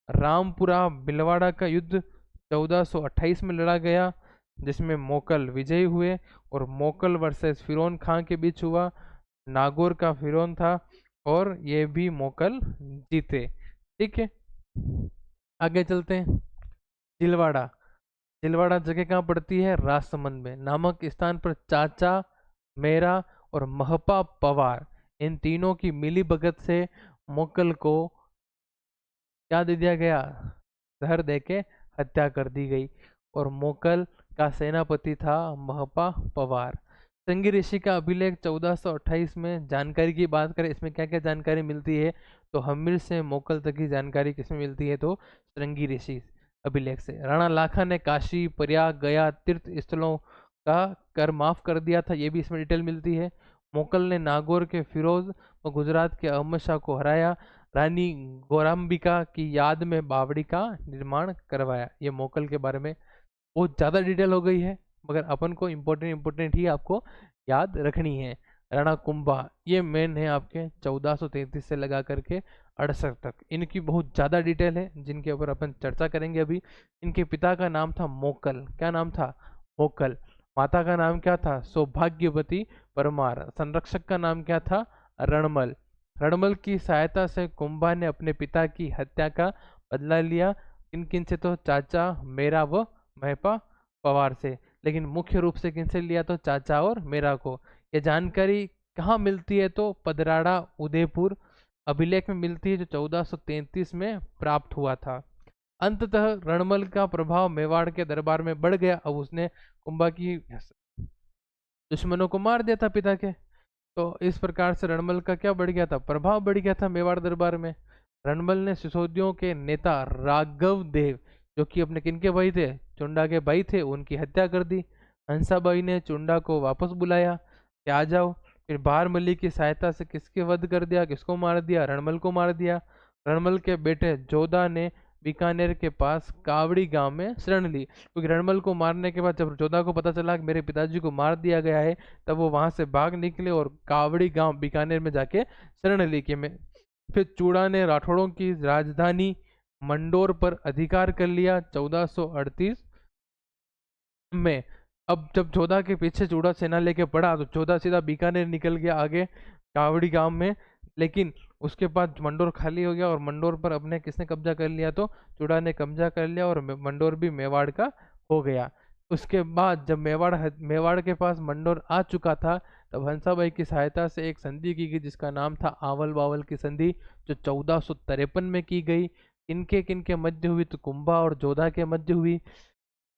A: रामपुरा भिलवाड़ा का युद्ध 1428 में लड़ा गया, जिसमें मोकल विजयी हुए, और मोकल वर्सेस फिरौन खां के बीच हुआ। नागौर का फिरौन था, और ये भी मोकल जीते। ठीक है, आगे चलते हैं। जिलवाड़ा, जिलवाड़ा जगह कहाँ पड़ती है, राजसमंद में। नामक स्थान पर चाचा मेरा और महपा पवार, इन तीनों की मिली भगत से मोकल को क्या दे दिया गया, जहर देके हत्या कर दी गई, और मोकल का सेनापति था महपा पवार। श्रृंगी ऋषि का अभिलेख 1428 में। जानकारी की बात करें इसमें क्या क्या जानकारी मिलती है, तो हमीर से मोकल तक की जानकारी किसमें मिलती है, तो श्रृंगी ऋषि अभिलेख से। राणा लाखा ने काशी प्रयाग गया तीर्थ स्थलों का कर माफ कर दिया था, ये भी इसमें डिटेल मिलती है। मोकल ने नागौर के फिरोज और गुजरात के अहमद शाह को हराया। रानी गौराम्बिका की याद में बावड़ी का निर्माण करवाया। ये मोकल के बारे में बहुत ज़्यादा डिटेल हो गई है, मगर अपन को इम्पोर्टेंट ही आपको याद रखनी है। राणा कुंभा ये मेन है आपके 1433 से लगा करके 68 तक। इनकी बहुत ज़्यादा डिटेल है जिनके ऊपर अपन चर्चा करेंगे अभी। इनके पिता का नाम था मोकल। क्या नाम था? मोकल। माता का नाम क्या था? सौभाग्यवती परमार। संरक्षक का नाम क्या था? रणमल। रणमल की सहायता से कुंभा ने अपने पिता की हत्या का बदला लिया। किन किन से? तो चाचा मेरा व महपा पवार से। लेकिन मुख्य रूप से किनसे लिया? तो चाचा और मेरा को। ये जानकारी कहाँ मिलती है? तो पदराड़ा उदयपुर अभिलेख में मिलती है, जो 1433 में प्राप्त हुआ था। अंततः रणमल का प्रभाव मेवाड़ के दरबार में बढ़ गया। अब उसने कुंभा की दुश्मनों को मार दिया था पिता के। तो इस प्रकार से रणमल का क्या बढ़ गया था? प्रभाव बढ़ गया था मेवाड़ दरबार में। रणमल ने सिसोदियों के नेता राघव देव, जो कि अपने किनके भाई थे? चुंडा के भाई थे, उनकी हत्या कर दी। हंसाबाई ने चुंडा को वापस बुलाया कि आ जाओ। फिर बारमली की सहायता से किसके वध कर दिया? किसको मार दिया? रणमल को मार दिया। रणमल के बेटे जोधा ने बीकानेर के पास कावड़ी गांव में शरण ली, क्योंकि रणमल को मारने के बाद जब जोधा को पता चला कि मेरे पिताजी को मार दिया गया है, तब वो वहां से भाग निकले और कावड़ी गांव बीकानेर में जाके शरण ली कि मैं। फिर चूड़ा ने राठौड़ों की राजधानी मंडोर पर अधिकार कर लिया 1438 में। अब जब जोधा के पीछे चूड़ा सेना लेके पड़ा तो जोधा सीधा बीकानेर निकल गया आगे कावड़ी गांव में। लेकिन उसके बाद मंडोर खाली हो गया और मंडोर पर अपने किसने कब्जा कर लिया? तो चूड़ा ने कब्जा कर लिया और मंडोर भी मेवाड़ का हो गया। उसके बाद जब मेवाड़ के पास मंडोर आ चुका था, तब हंसाबाई की सहायता से एक संधि की गई जिसका नाम था आवल बावल की संधि, जो 1453 में की गई। किनके मध्य हुई? तो कुंभा और जोधा के मध्य हुई।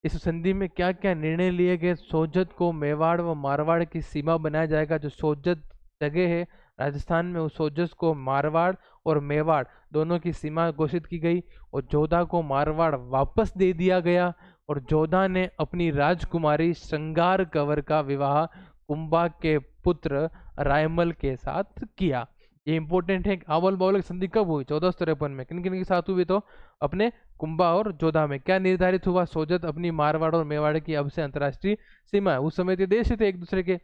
A: इस संधि में क्या क्या निर्णय लिए गए? सोजत को मेवाड़ व मारवाड़ की सीमा बनाया जाएगा। जो सोजत जगह है राजस्थान में, उस सोजत को मारवाड़ और मेवाड़ दोनों की सीमा घोषित की गई। और जोधा को मारवाड़ वापस दे दिया गया। और जोधा ने अपनी राजकुमारी श्रृंगार कंवर का विवाह कुंभा के पुत्र रायमल के साथ किया। ये इंपॉर्टेंट है। आवल बावल की संधि कब हुई? 1453 में। किन किन के साथ हुई? तो अपने कुंभा और जोधा में। क्या निर्धारित हुआ? सोजत अपनी मारवाड़ और मेवाड़ की अब से अंतर्राष्ट्रीय सीमा है। उस समय के देश थे एक दूसरे के।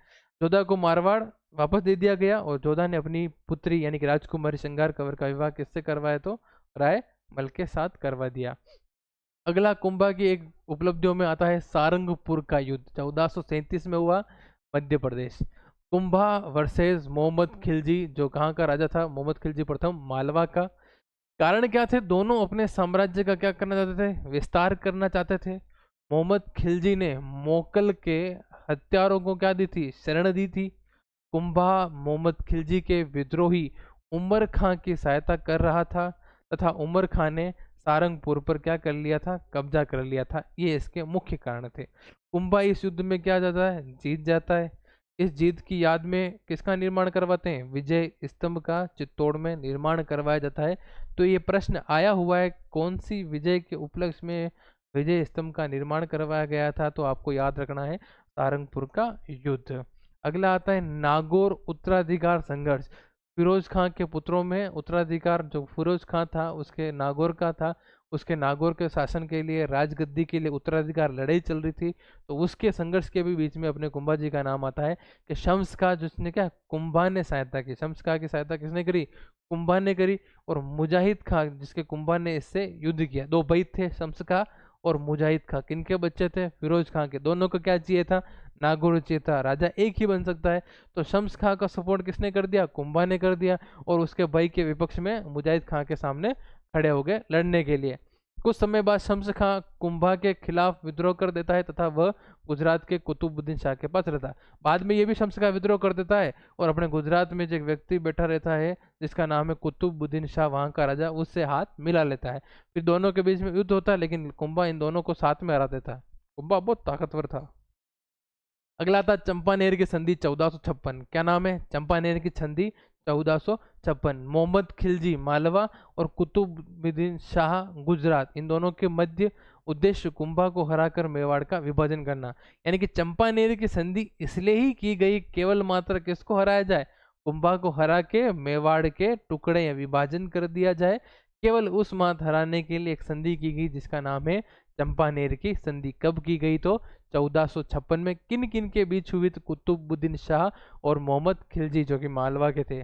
A: जोधा को मारवाड़ वापस दे दिया गया और जोधा ने अपनी पुत्री यानी कि राजकुमारी श्रृंगार कंवर का विवाह किससे करवाया? तो रायमल के साथ करवा दिया। अगला कुंभा की एक उपलब्धियों में आता है सारंगपुर का युद्ध, 1437 में हुआ, मध्य प्रदेश। कुंभा वर्सेस मोहम्मद खिलजी, जो कहाँ का राजा था? मोहम्मद खिलजी प्रथम, मालवा का। कारण क्या थे? दोनों अपने साम्राज्य का क्या करना चाहते थे? विस्तार करना चाहते थे। मोहम्मद खिलजी ने मोकल के हत्यारों को क्या दी थी? शरण दी थी। कुंभा मोहम्मद खिलजी के विद्रोही उमर खां की सहायता कर रहा था तथा उमर खां ने सारंगपुर पर क्या कर लिया था? कब्जा कर लिया था। ये इसके मुख्य कारण थे। कुंभा इस युद्ध में क्या जाता है? जीत जाता है। इस जीत की याद में किसका निर्माण करवाते हैं? विजय स्तंभ का चित्तौड़ में निर्माण करवाया जाता है। तो ये प्रश्न आया हुआ है, कौन सी विजय के उपलक्ष्य में विजय स्तंभ का निर्माण करवाया गया था? तो आपको याद रखना है सारंगपुर का युद्ध। अगला आता है नागौर उत्तराधिकार संघर्ष। फिरोज खां के पुत्रों में उत्तराधिकार जो फिरोज खां था उसके नागौर का था। उसके नागौर के शासन के लिए, राजगद्दी के लिए उत्तराधिकार लड़ाई चल रही थी। तो उसके संघर्ष के भी बीच में अपने कुंभा जी का नाम आता है कि शम्स का जिसने क्या कुंभा ने सहायता की। शम्स खां की सहायता किसने करी? कुंभा ने करी। और मुजाहिद खां जिसके कुंभा ने इससे युद्ध किया। दो भाई थे, शम्स खां और मुजाहिद खां। किनके बच्चे थे? फिरोज खां के। दोनों को क्या चाहिए था? नागौर चाहिए था। राजा एक ही बन सकता है। तो शम्स खां का सपोर्ट किसने कर दिया? कुंभा ने कर दिया। और उसके भाई के विपक्ष में मुजाहिद खां के सामने खड़े हो गए लड़ने के लिए। कुछ समय बाद शम्स खां कुंभा के खिलाफ विद्रोह कर देता है तथा वह गुजरात के कुतुबुद्दीन शाह के पास रहता है। बाद में ये भी शम्स खां विद्रोह कर देता है और अपने गुजरात में जो एक व्यक्ति बैठा रहता है जिसका नाम है कुतुबुद्दीन शाह, वहां का राजा, उससे हाथ मिला लेता है। फिर दोनों के बीच में युद्ध होता है, लेकिन कुंभा इन दोनों को साथ में हरा देता है। कुंभा बहुत ताकतवर था। अगला था चंपानेर की संधि 1456। क्या नाम है? चंपानेर की संधि 1456। मोहम्मद खिलजी मालवा और कुतुबुद्दीन शाह गुजरात, इन दोनों के मध्य उद्देश्य कुंभा को हराकर मेवाड़ का विभाजन करना। यानी कि चंपानेर की संधि इसलिए ही की गई केवल मात्र किसको हराया जाए? कुंभा को हरा के मेवाड़ के टुकड़े या विभाजन कर दिया जाए। केवल उस मात हराने के लिए एक संधि की गई जिसका नाम है चंपानेर की संधि कब की गई? तो 1456 में। किन किन के बीच हुई? तो कुतुबुद्दीन शाह और मोहम्मद खिलजी जो कि मालवा के थे।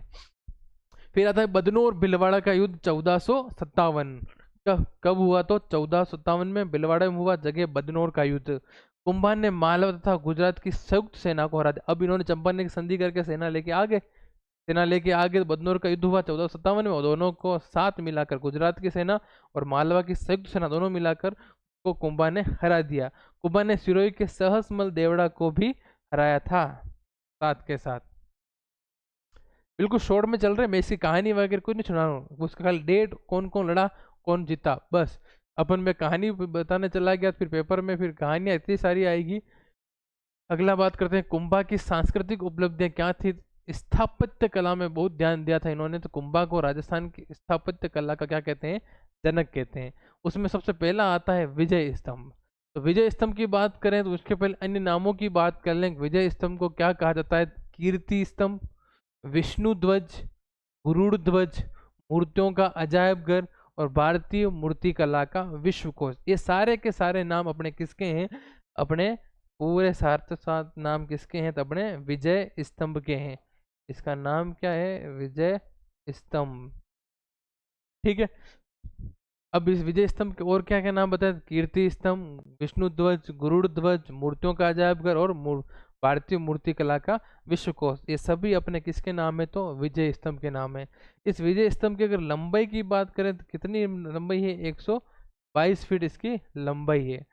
A: फिर आता है बदनौर भिलवाड़ा का युद्ध 1457। कब हुआ? तो 1457 में भिलवाड़ा में हुआ, जगह बदनौर का युद्ध। कुंभा ने मालवा तथा गुजरात की संयुक्त सेना को हरा दिया। अब इन्होंने चंपानेर की संधि करके सेना लेके आ गए। सेना लेके आगे बदनौर का युद्ध हुआ 1457 में, और दोनों को साथ मिलाकर गुजरात की सेना और मालवा की संयुक्त सेना दोनों मिलाकर को कुंभा ने हरा दिया। कुंभा ने सिरोही के सहसमल देवड़ा को भी हराया था साथ के साथ। बिल्कुल शॉर्ट में चल रहे, मैं इसकी कहानी वगैरह कुछ नहीं सुना रहा हूँ, उसका खाली डेट, कौन कौन लड़ा, कौन जीता, बस। अपन में कहानी बताने चला गया, फिर पेपर में फिर कहानियां इतनी सारी आएगी। अगला बात करते हैं कुंभा की सांस्कृतिक उपलब्धियां क्या थी। स्थापत्य कला में बहुत ध्यान दिया था इन्होंने, तो कुंभा को राजस्थान की स्थापत्य कला का क्या कहते हैं? जनक कहते हैं। उसमें सबसे पहला आता है विजय स्तंभ। तो विजय स्तंभ की बात करें तो उसके पहले अन्य नामों की बात कर लें। विजय स्तंभ को क्या कहा जाता है? कीर्ति स्तंभ, विष्णु ध्वज, गुरुड़ ध्वज, मूर्तियों का अजायब घर और भारतीय मूर्ति कला का विश्वकोश। ये सारे के सारे नाम अपने किसके हैं? अपने पूरे सार्थ साथ नाम किसके हैं? तो अपने विजय स्तंभ के हैं। इसका नाम क्या है? विजय स्तंभ। ठीक है। अब इस विजय स्तंभ के और क्या क्या नाम बताए? कीर्ति स्तंभ, विष्णु ध्वज, गुरुड़ ध्वज, मूर्तियों का अजायब घर और भारतीय मूर्ति कला का विश्वकोश। ये सभी अपने किसके नाम है? तो विजय स्तंभ के नाम है। इस विजय स्तंभ की अगर लंबाई की बात करें तो कितनी लंबाई है? 122 फीट इसकी लंबाई है,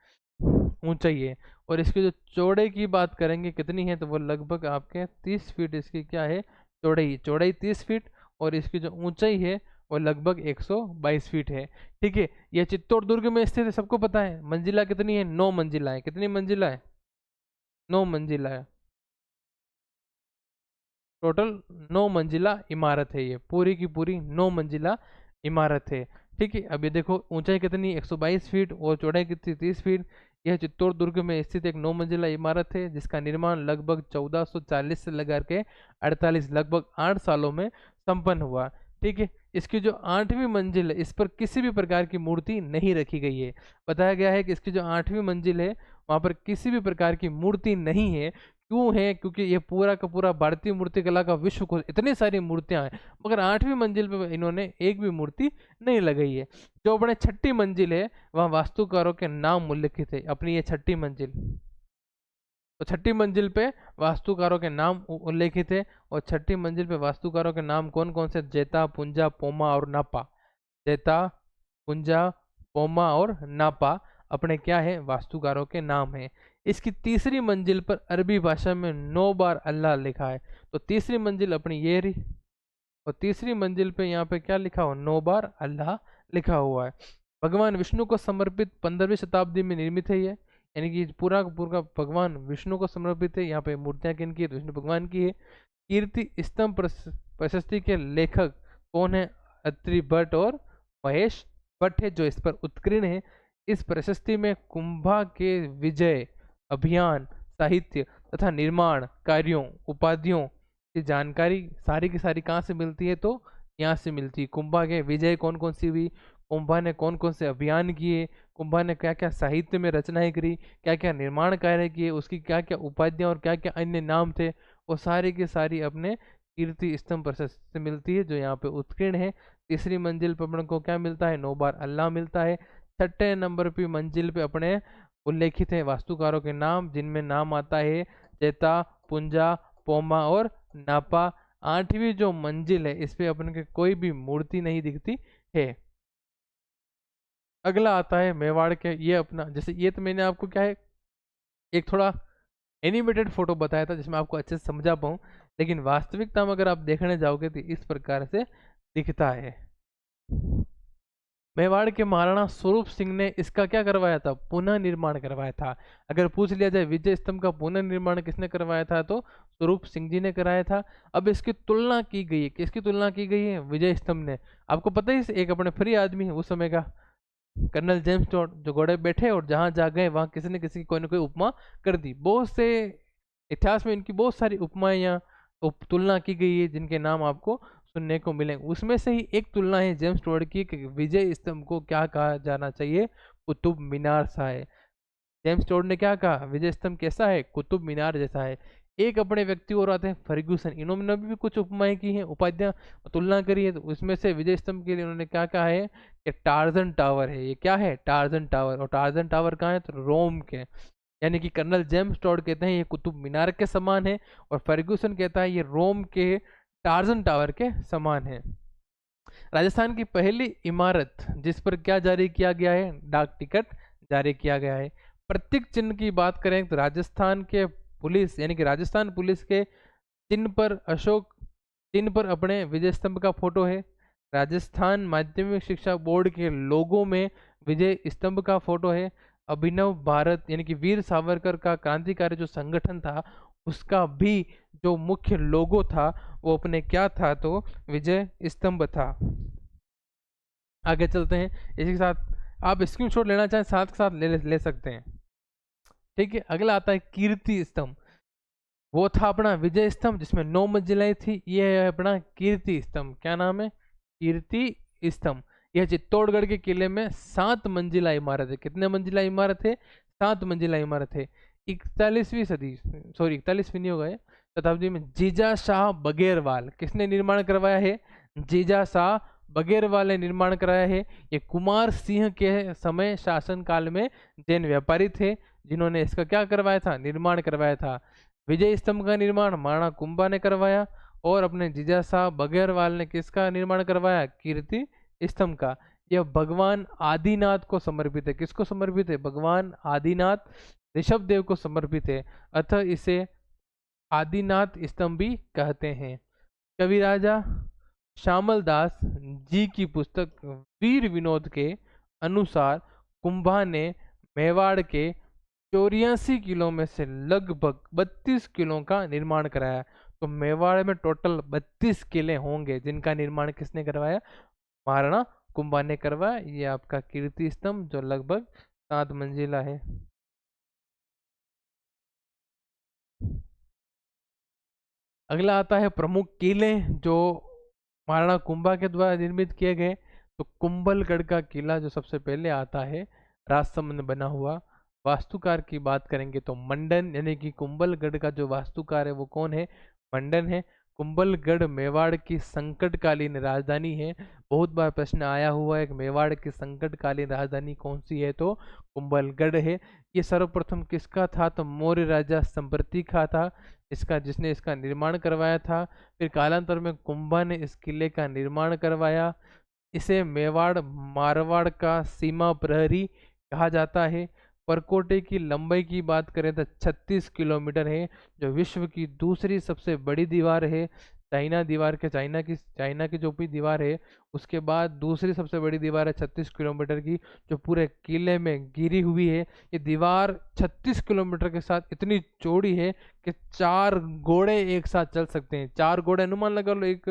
A: ऊंचाई है। और इसकी जो चौड़ाई की बात करेंगे कितनी है? तो वो लगभग आपके 30 फीट इसकी क्या है? चौड़ाई। चौड़ाई 30 फीट और इसकी जो ऊंचाई है वो लगभग 122 फीट है। ठीक है। यह चित्तौड़ दुर्ग में स्थित है, सबको पता है। मंजिला कितनी है? 9 मंजिला है। कितनी मंजिला है? 9 मंजिला है। टोटल 9 मंजिला इमारत है, ये पूरी की पूरी 9 मंजिला इमारत है। ठीक है। अब ये देखो ऊंचाई कितनी? 122 फीट और चौड़ाई कितनी? 30 फीट। यह चित्तौड़ दुर्ग में स्थित एक 9 मंजिला इमारत है, जिसका निर्माण लगभग 1440 से लेकर के 48 लगभग 8 सालों में संपन्न हुआ। ठीक है। इसकी जो 8वीं मंजिल है, इस पर किसी भी प्रकार की मूर्ति नहीं रखी गई है। बताया गया है कि इसकी जो 8वीं मंजिल है वहां पर किसी भी प्रकार की मूर्ति नहीं है। क्यों है? क्योंकि ये पूरा का पूरा भारतीय मूर्ति कला का विश्वकोश, इतनी सारी मूर्तियां हैं, मगर 8वीं मंजिल पे इन्होंने एक भी मूर्ति नहीं लगाई है। जो अपने 6ठी मंजिल है वहाँ वास्तुकारों के नाम उल्लिखित है, अपनी ये 6ठी मंजिल। तो 6ठी मंजिल पे वास्तुकारों के नाम उल्लेखित है। और 6ठी मंजिल पे वास्तुकारों के नाम कौन कौन से? जेता, पुंजा, पोमा और नापा। जेता, पुंजा, पोमा और नापा अपने क्या है? वास्तुकारों के नाम है। इसकी तीसरी मंजिल पर अरबी भाषा में 9 बार अल्लाह लिखा है। तो तीसरी मंजिल अपनी ये रही, और तीसरी मंजिल पे यहाँ पे क्या लिखा हुआ? 9 बार अल्लाह लिखा हुआ है। भगवान विष्णु को समर्पित 15वीं शताब्दी में निर्मित है ये, यानी कि पूरा का पूरा भगवान विष्णु को समर्पित है। यहाँ पे मूर्तियां किनकी है? तो विष्णु भगवान की है। कीर्ति स्तंभ प्रशस्ति के लेखक कौन है? अत्रि भट्ट और महेश भट्ट है जो इस पर उत्कीर्ण है। इस प्रशस्ति में कुंभा के विजय अभियान, साहित्य तथा निर्माण कार्यों, उपाधियों की जानकारी सारी की सारी कहाँ से मिलती है? तो यहाँ से मिलती है। कुंभा के विजय कौन कौन सी हुई, कुंभा ने कौन कौन से अभियान किए, कुंभा ने क्या क्या साहित्य में रचनाएं करी, क्या क्या निर्माण कार्य किए, उसकी क्या क्या उपाधियां और क्या क्या अन्य नाम थे, वो सारी की सारी अपने कीर्ति स्तंभ प्रशस्ति से मिलती है जो यहाँ पे उत्कीर्ण है। तीसरी मंजिल पर अपने को क्या मिलता है? 9 बार अल्लाह मिलता है। 6ठे नंबर पे मंजिल पे अपने उल्लेखित है वास्तुकारों के नाम, जिनमें नाम आता है जेता, पुंजा, पोमा और नापा। 8वीं जो मंजिल है इस पे अपन के कोई भी मूर्ति नहीं दिखती है। अगला आता है मेवाड़ के, ये अपना जैसे ये तो मैंने आपको क्या है एक थोड़ा एनिमेटेड फोटो बताया था जिसमें आपको अच्छे से समझा पाऊँ, लेकिन वास्तविकता में अगर आप देखने जाओगे तो इस प्रकार से दिखता है। मेवाड़ के महाराणा स्वरूप सिंह ने इसका क्या करवाया था? पुनः निर्माण करवाया था। अगर पूछ लिया जाए विजय स्तंभ का पुनः निर्माण किसने करवाया था, तो स्वरूप सिंह जी ने कराया था। अब इसकी तुलना की गई है, किसकी तुलना की गई है? विजय स्तंभ ने। आपको पता ही एक अपने फ्री आदमी है उस समय का, कर्नल जेम्स टॉड, जो घोड़े बैठे और जहां जा गए वहां किसी न किसी की कोई ना कोई उपमा कर दी। बहुत से इतिहास में इनकी बहुत सारी उपमाएं या तुलना की गई है जिनके नाम आपको सुनने को मिले। उसमें से ही एक तुलना है जेम्स टॉड की कि विजय स्तंभ को क्या कहा जाना चाहिए? कुतुब मीनार सा है। जेम्स टोड ने क्या कहा, विजय स्तंभ कैसा है, कुतुब मीनार जैसा है। एक अपने व्यक्ति और आते हैं फर्ग्यूसन, इन्होंने भी कुछ उपमाएं की हैं, उपाधियां तुलना करी है, तो उसमें से विजय स्तंभ के लिए उन्होंने क्या कहा है कि टार्जन टावर है। ये क्या है, टार्जन टावर। और टार्जन टावर कहाँ है, तो रोम के। यानी कि कर्नल जेम्स टॉड कहते हैं ये कुतुब मीनार के समान है, और फर्ग्यूसन कहता है ये रोम के टार्जन टावर के समान है। राजस्थान की पहली इमारत जिस पर क्या जारी किया गया है, डाक टिकट जारी किया गया है। प्रतीक चिन्ह की बात करें तो राजस्थान के पुलिस यानी कि राजस्थान पुलिस के चिन्ह पर अशोक चिन्ह पर अपने विजय स्तंभ का फोटो है। राजस्थान माध्यमिक शिक्षा बोर्ड के लोगों में विजय स्तंभ का फोटो है। अभिनव भारत यानी कि वीर सावरकर का क्रांतिकारी जो संगठन था उसका भी जो मुख्य लोगो था वो अपने क्या था, तो विजय स्तंभ था। आगे चलते हैं, इसी के साथ आप स्क्रीनशॉट लेना चाहें साथ के साथ ले सकते हैं। ठीक है, अगला आता है कीर्ति स्तंभ। वो था अपना विजय स्तंभ जिसमें 9 मंजिलाएं थी, ये है अपना कीर्ति स्तंभ। क्या नाम है, कीर्ति स्तंभ। यह चित्तौड़गढ़ के किले में 7 मंजिला इमारत है। कितने मंजिला इमारत है, 7 मंजिला इमारत है। 41वीं सदी, सॉरी 41वीं नहीं होगा ये, शताब्दी में जीजा शाह बघेरवाल, किसने निर्माण करवाया है, जीजा शाह बघेरवाल ने निर्माण कराया है। ये कुमार सिंह के समय शासन काल में जैन व्यापारी थे जिन्होंने इसका क्या करवाया था, निर्माण करवाया था। विजय स्तंभ का निर्माण महाराणा कुंभा ने करवाया, और अपने जीजा साहब बघेरवाल ने किसका निर्माण करवाया, कीर्ति स्तंभ का। यह भगवान आदिनाथ को समर्पित है। किसको समर्पित है, भगवान आदिनाथ ऋषभ देव को समर्पित है, अतः इसे आदिनाथ स्तंभ भी कहते हैं। कवि राजा श्यामल दास जी की पुस्तक वीर विनोद के अनुसार कुंभा ने मेवाड़ के 84 किलो में से लगभग 32 किलो का निर्माण कराया। तो मेवाड़ में टोटल 32 किले होंगे जिनका निर्माण किसने करवाया, महाराणा कुंभा ने करवाया। ये आपका कीर्ति स्तंभ जो लगभग 7 मंजिला है। अगला आता है प्रमुख किले जो महाराणा कुंभा के द्वारा निर्मित किए गए। तो कुंभलगढ़ का किला जो सबसे पहले आता है, राजसमंद में बना हुआ। वास्तुकार की बात करेंगे तो मंडन, यानी कि कुंभलगढ़ का जो वास्तुकार है वो कौन है, मंडन है। कुंभलगढ़ मेवाड़ की संकटकालीन राजधानी है। बहुत बार प्रश्न आया हुआ है कि मेवाड़ की संकटकालीन राजधानी कौन सी है, तो कुंभलगढ़ है। ये सर्वप्रथम किसका था, तो मौर्य राजा संप्रति का था इसका, जिसने इसका निर्माण करवाया था। फिर कालांतर में कुंभा ने इस किले का निर्माण करवाया। इसे मेवाड़ मारवाड़ का सीमा प्रहरी कहा जाता है। परकोटे की लंबाई की बात करें तो 36 किलोमीटर है, जो विश्व की दूसरी सबसे बड़ी दीवार है। चाइना दीवार के चाइना की जो भी दीवार है उसके बाद दूसरी सबसे बड़ी दीवार है 36 किलोमीटर की, जो पूरे किले में घिरी हुई है। ये दीवार 36 किलोमीटर के साथ इतनी चौड़ी है कि 4 घोड़े एक साथ चल सकते हैं। 4 घोड़े अनुमान लगा लो, एक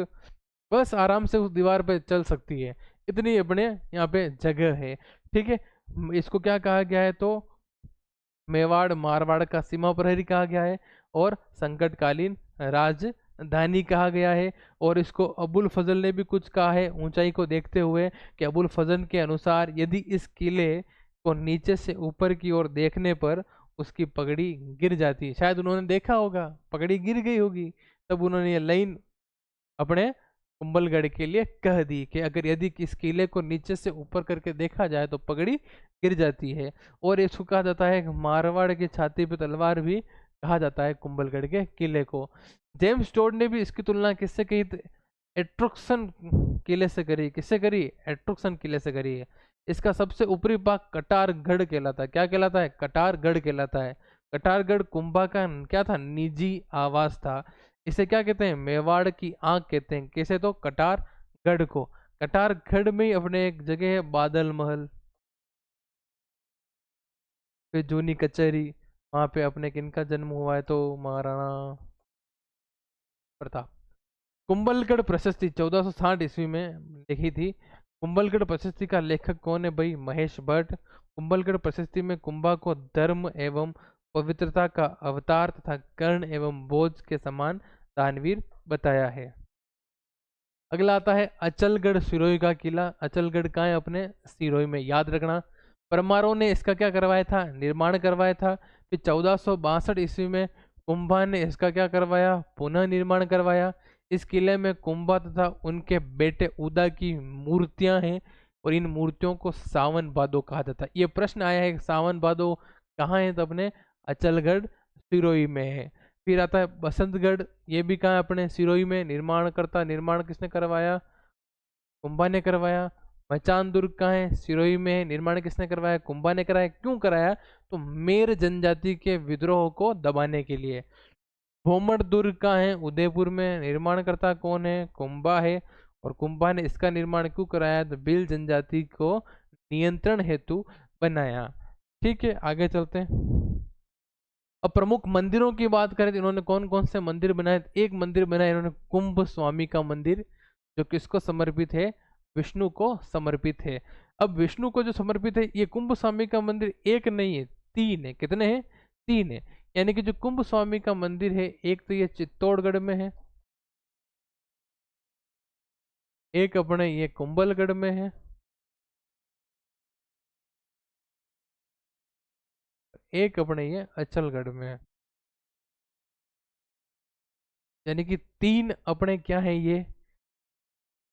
A: बस आराम से उस दीवार पे चल सकती है, इतनी अपने यहाँ पे जगह है। ठीक है, इसको क्या कहा गया है, तो मेवाड़ मारवाड़ का सीमा प्रहरी कहा गया है और संकटकालीन राजधानी कहा गया है। और इसको अबुल फजल ने भी कुछ कहा है ऊंचाई को देखते हुए कि अबुल फजल के अनुसार यदि इस किले को नीचे से ऊपर की ओर देखने पर उसकी पगड़ी गिर जाती, शायद उन्होंने देखा होगा पगड़ी गिर गई होगी, तब उन्होंने ये लाइन अपने कुंभलगढ़ के लिए कह दी कि अगर यदि इस किले को नीचे से ऊपर करके देखा जाए तो पगड़ी गिर जाती है। और इसको कहा जाता है कि मारवाड़ की छाती पे तलवार भी कहा जाता है कुंभलगढ़ के किले को। जेम्स टोड ने भी इसकी तुलना किससे की, एट्रुक्सन किले से करी। किससे करी, एट्रुक्सन किले से करी है। इसका सबसे ऊपरी भाग कटारगढ़ कहलाता है। क्या कहलाता है, कटारगढ़ कहलाता है। कटारगढ़ कुंभा का क्या था, निजी आवास था। इसे क्या कहते हैं, मेवाड़ की आंख कहते हैं। कैसे, तो कटारगढ़ को। कटारगढ़ में ही अपने एक जगह है बादल महल, फिर जूनी कचहरी, वहां पे अपने किनका जन्म हुआ है, तो महाराणा प्रताप। कुंभलगढ़ प्रशस्ति 1460 ईस्वी में लिखी थी। कुंभलगढ़ प्रशस्ति का लेखक कौन है भाई, महेश भट्ट। कुंभलगढ़ प्रशस्ति में कुंभा को धर्म एवं पवित्रता का अवतार तथा कर्ण एवं बोझ के समान दानवीर बताया है। अगला आता है अचलगढ़ सिरोही का किला। अचलगढ़ कहाँ है, अपने सिरोही में, याद रखना। परमारों ने इसका क्या करवाया था, निर्माण करवाया था। फिर 1462 ईस्वी में कुंभा ने इसका क्या करवाया, पुनः निर्माण करवाया। इस किले में कुंभा तथा उनके बेटे उदा की मूर्तियां हैं और इन मूर्तियों को सावन भादो कहा जाता है। ये प्रश्न आया है सावन भादो कहाँ है, तो अपने अचलगढ़ सिरोही में है। फिर आता है बसंतगढ़, ये भी कहाँ है, अपने सिरोही में। निर्माण किसने करवाया, कुंभा ने करवाया। मचान दुर्ग कहाँ है, सिरोही में है। निर्माण किसने करवाया, कुंभा ने कराया। क्यों कराया, तो मेर जनजाति के विद्रोह को दबाने के लिए। भोमड़ दुर्ग कहाँ है, उदयपुर में। निर्माणकर्ता कौन है, कुंभा है। और कुंभा ने इसका निर्माण क्यों कराया, तो भील जनजाति को नियंत्रण हेतु बनाया। ठीक है, आगे चलते हैं। अब प्रमुख मंदिरों की बात करें तो इन्होंने कौन कौन से मंदिर बनाए। एक मंदिर बनाया इन्होंने कुंभ स्वामी का मंदिर, जो किसको समर्पित है, विष्णु को समर्पित है। अब विष्णु को जो समर्पित है, ये कुंभ स्वामी का मंदिर एक नहीं है, तीन है। कितने हैं, तीन है। यानी कि जो कुंभ स्वामी का मंदिर है, एक तो ये चित्तौड़गढ़ में है, एक अपने ये कुंभलगढ़ में है, एक अपने ये अचलगढ़ में है। यानी कि तीन अपने क्या है, ये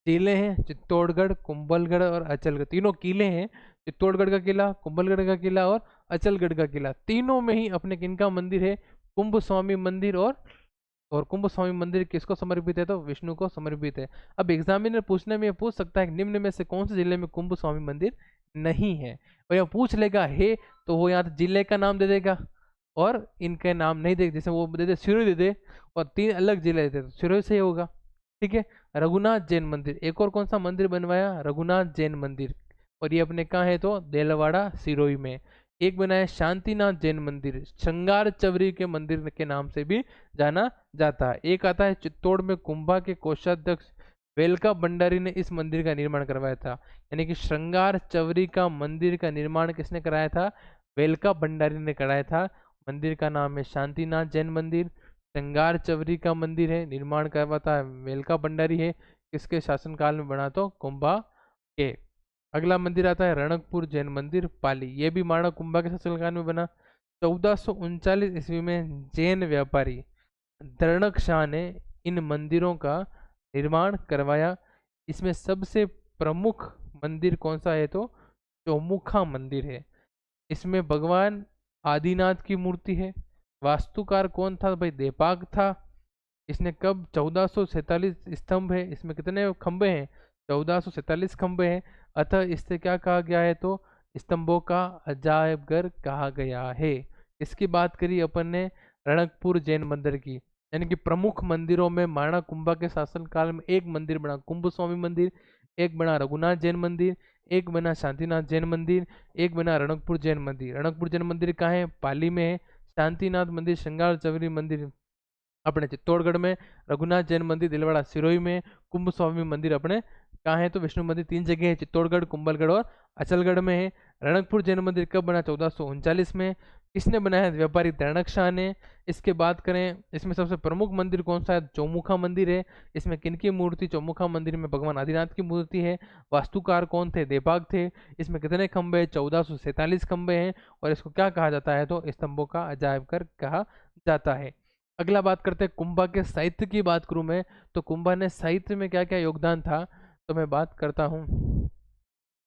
A: किले हैं, चित्तौड़गढ़, कुंभलगढ़ और अचलगढ़। तीनों किले हैं, चित्तौड़गढ़ का किला, कुंभलगढ़ का किला और अचलगढ़ का किला। तीनों में ही अपने किनका मंदिर है, कुंभ स्वामी मंदिर। और कुंभ स्वामी मंदिर किसको समर्पित है, तो विष्णु को समर्पित है। अब एग्जामिनर पूछने में ये पूछ सकता है कि निम्न में से कौन से जिले में कुंभ स्वामी मंदिर नहीं है। और यह पूछ लेगा है, तो वो यहाँ तो जिले का नाम दे देगा और इनके नाम नहीं दे, जैसे वो दे दे सिरोही दे दे और तीन अलग जिले दे दे, तो सिरोही से ही होगा। ठीक है। रघुनाथ जैन मंदिर, एक और कौन सा मंदिर बनवाया, रघुनाथ जैन मंदिर। और ये अपने कहाँ है, तो देलवाड़ा सिरोही में। एक बनाया शांतिनाथ जैन मंदिर, श्रृंगार चवरी के मंदिर के नाम से भी जाना जाता है। एक आता है चित्तौड़ में, कुंभा के कोषाध्यक्ष वेलका भंडारी ने इस मंदिर का निर्माण करवाया था। यानी कि श्रृंगार चवरी का मंदिर का निर्माण किसने कराया था, वेलका भंडारी ने कराया था। मंदिर का नाम है शांतिनाथ जैन मंदिर। श्रृंगार चवरी का मंदिर है, निर्माण करवाता है वेलका भंडारी है। किसके शासनकाल में बना, तो कुंभा के। अगला मंदिर आता है रणकपुर जैन मंदिर, पाली। ये भी महाराणा कुंभा के शासनकाल में बना। 1439 ईस्वी में जैन व्यापारी दर्णक शाह ने इन मंदिरों का निर्माण करवाया। इसमें सबसे प्रमुख मंदिर कौन सा है, तो चौमुखा मंदिर है। इसमें भगवान आदिनाथ की मूर्ति है। वास्तुकार कौन था, भाई देपाग था। इसने कब, 1447 स्तंभ है। इसमें कितने खंबे हैं, 1447 खंबे हैं। अतः इससे क्या कहा गया है, तो स्तंभों का अजायबघर कहा गया है। इसकी बात करी अपन ने रणकपुर जैन मंदिर की। यानी कि प्रमुख मंदिरों में महाराणा कुंभा के शासनकाल में एक मंदिर बना कुंभ स्वामी मंदिर, एक बना रघुनाथ जैन मंदिर, एक बना शांतिनाथ जैन मंदिर, एक बना रणकपुर जैन मंदिर। रणकपुर जैन मंदिर कहाँ है, पाली में है। शांतिनाथ मंदिर, श्रृंगार चवरी मंदिर अपने चित्तौड़गढ़ में। रघुनाथ जैन मंदिर दिलवाड़ा सिरोही में। कुंभ स्वामी मंदिर अपने कहाँ है, तो विष्णु मंदिर तीन जगह है, चित्तौड़गढ़, कुंभलगढ़ और अचलगढ़ में है। रणकपुर जैन मंदिर कब बना, 1439 में। किसने बनाया, व्यापारी दर्णक शाह ने। इसके बात करें, इसमें सबसे प्रमुख मंदिर कौन सा है, चौमुखा मंदिर है। इसमें किनकी मूर्ति, चौमुखा मंदिर में भगवान आदिनाथ की मूर्ति है। वास्तुकार कौन थे, देपाग थे। इसमें कितने खंबे, 1447 खंबे हैं। और इसको क्या कहा जाता है, तो स्तंभों का अजायबघर कहा जाता है। अगला बात करते हैं कुंभा के साहित्य की। बात करूं मैं, तो कुंभा ने साहित्य में क्या क्या योगदान था, तो मैं बात करता हूं।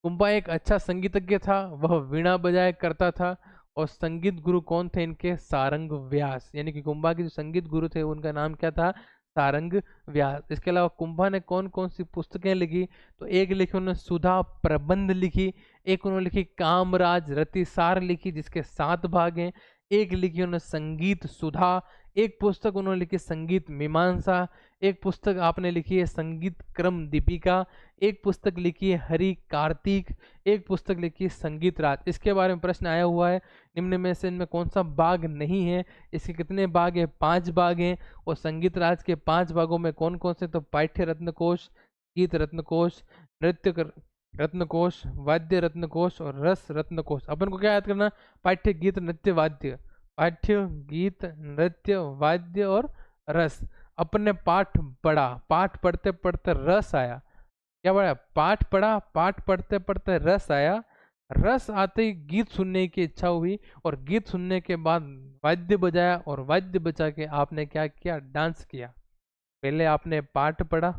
A: कुंभा एक अच्छा संगीतज्ञ था, वह वीणा बजाया करता था। और संगीत गुरु कौन थे इनके, सारंग व्यास। यानी कि कुंभा के जो संगीत गुरु थे उनका नाम क्या था, सारंग व्यास। इसके अलावा कुंभा ने कौन कौन सी पुस्तकें लिखी, तो एक लिखी उन्होंने सुधा प्रबंध लिखी। एक उन्होंने लिखी कामराज रतिसार लिखी, जिसके 7 भाग हैं। एक लिखी उन्होंने संगीत सुधा। एक पुस्तक उन्होंने लिखी संगीत मीमांसा। एक पुस्तक आपने लिखी है संगीत क्रम दीपिका। एक पुस्तक लिखी है हरि कार्तिक। एक पुस्तक लिखी है संगीत राज। इसके बारे में प्रश्न आया हुआ है, निम्न में से इनमें कौन सा भाग नहीं है। इसके कितने भाग हैं, 5 भाग हैं। और संगीत राज के 5 भागों में कौन कौन से, तो पाठ्य रत्न कोश, गीत रत्न कोश, रत्न कोश, वाद्य रत्न कोश और रस रत्न कोश। अपन को क्या याद करना, पाठ्य, गीत, नृत्य, वाद्य। पाठ्य, गीत, नृत्य, वाद्य और रस। अपन ने पाठ पढ़ा, पाठ पढ़ते पढ़ते रस आया। क्या पढ़ा, पाठ पढ़ा, पाठ पढ़ते पढ़ते रस आया। रस आते ही गीत सुनने की इच्छा हुई और गीत सुनने के बाद वाद्य बजाया और वाद्य बजा के आपने क्या किया, डांस किया। पहले आपने पाठ पढ़ा,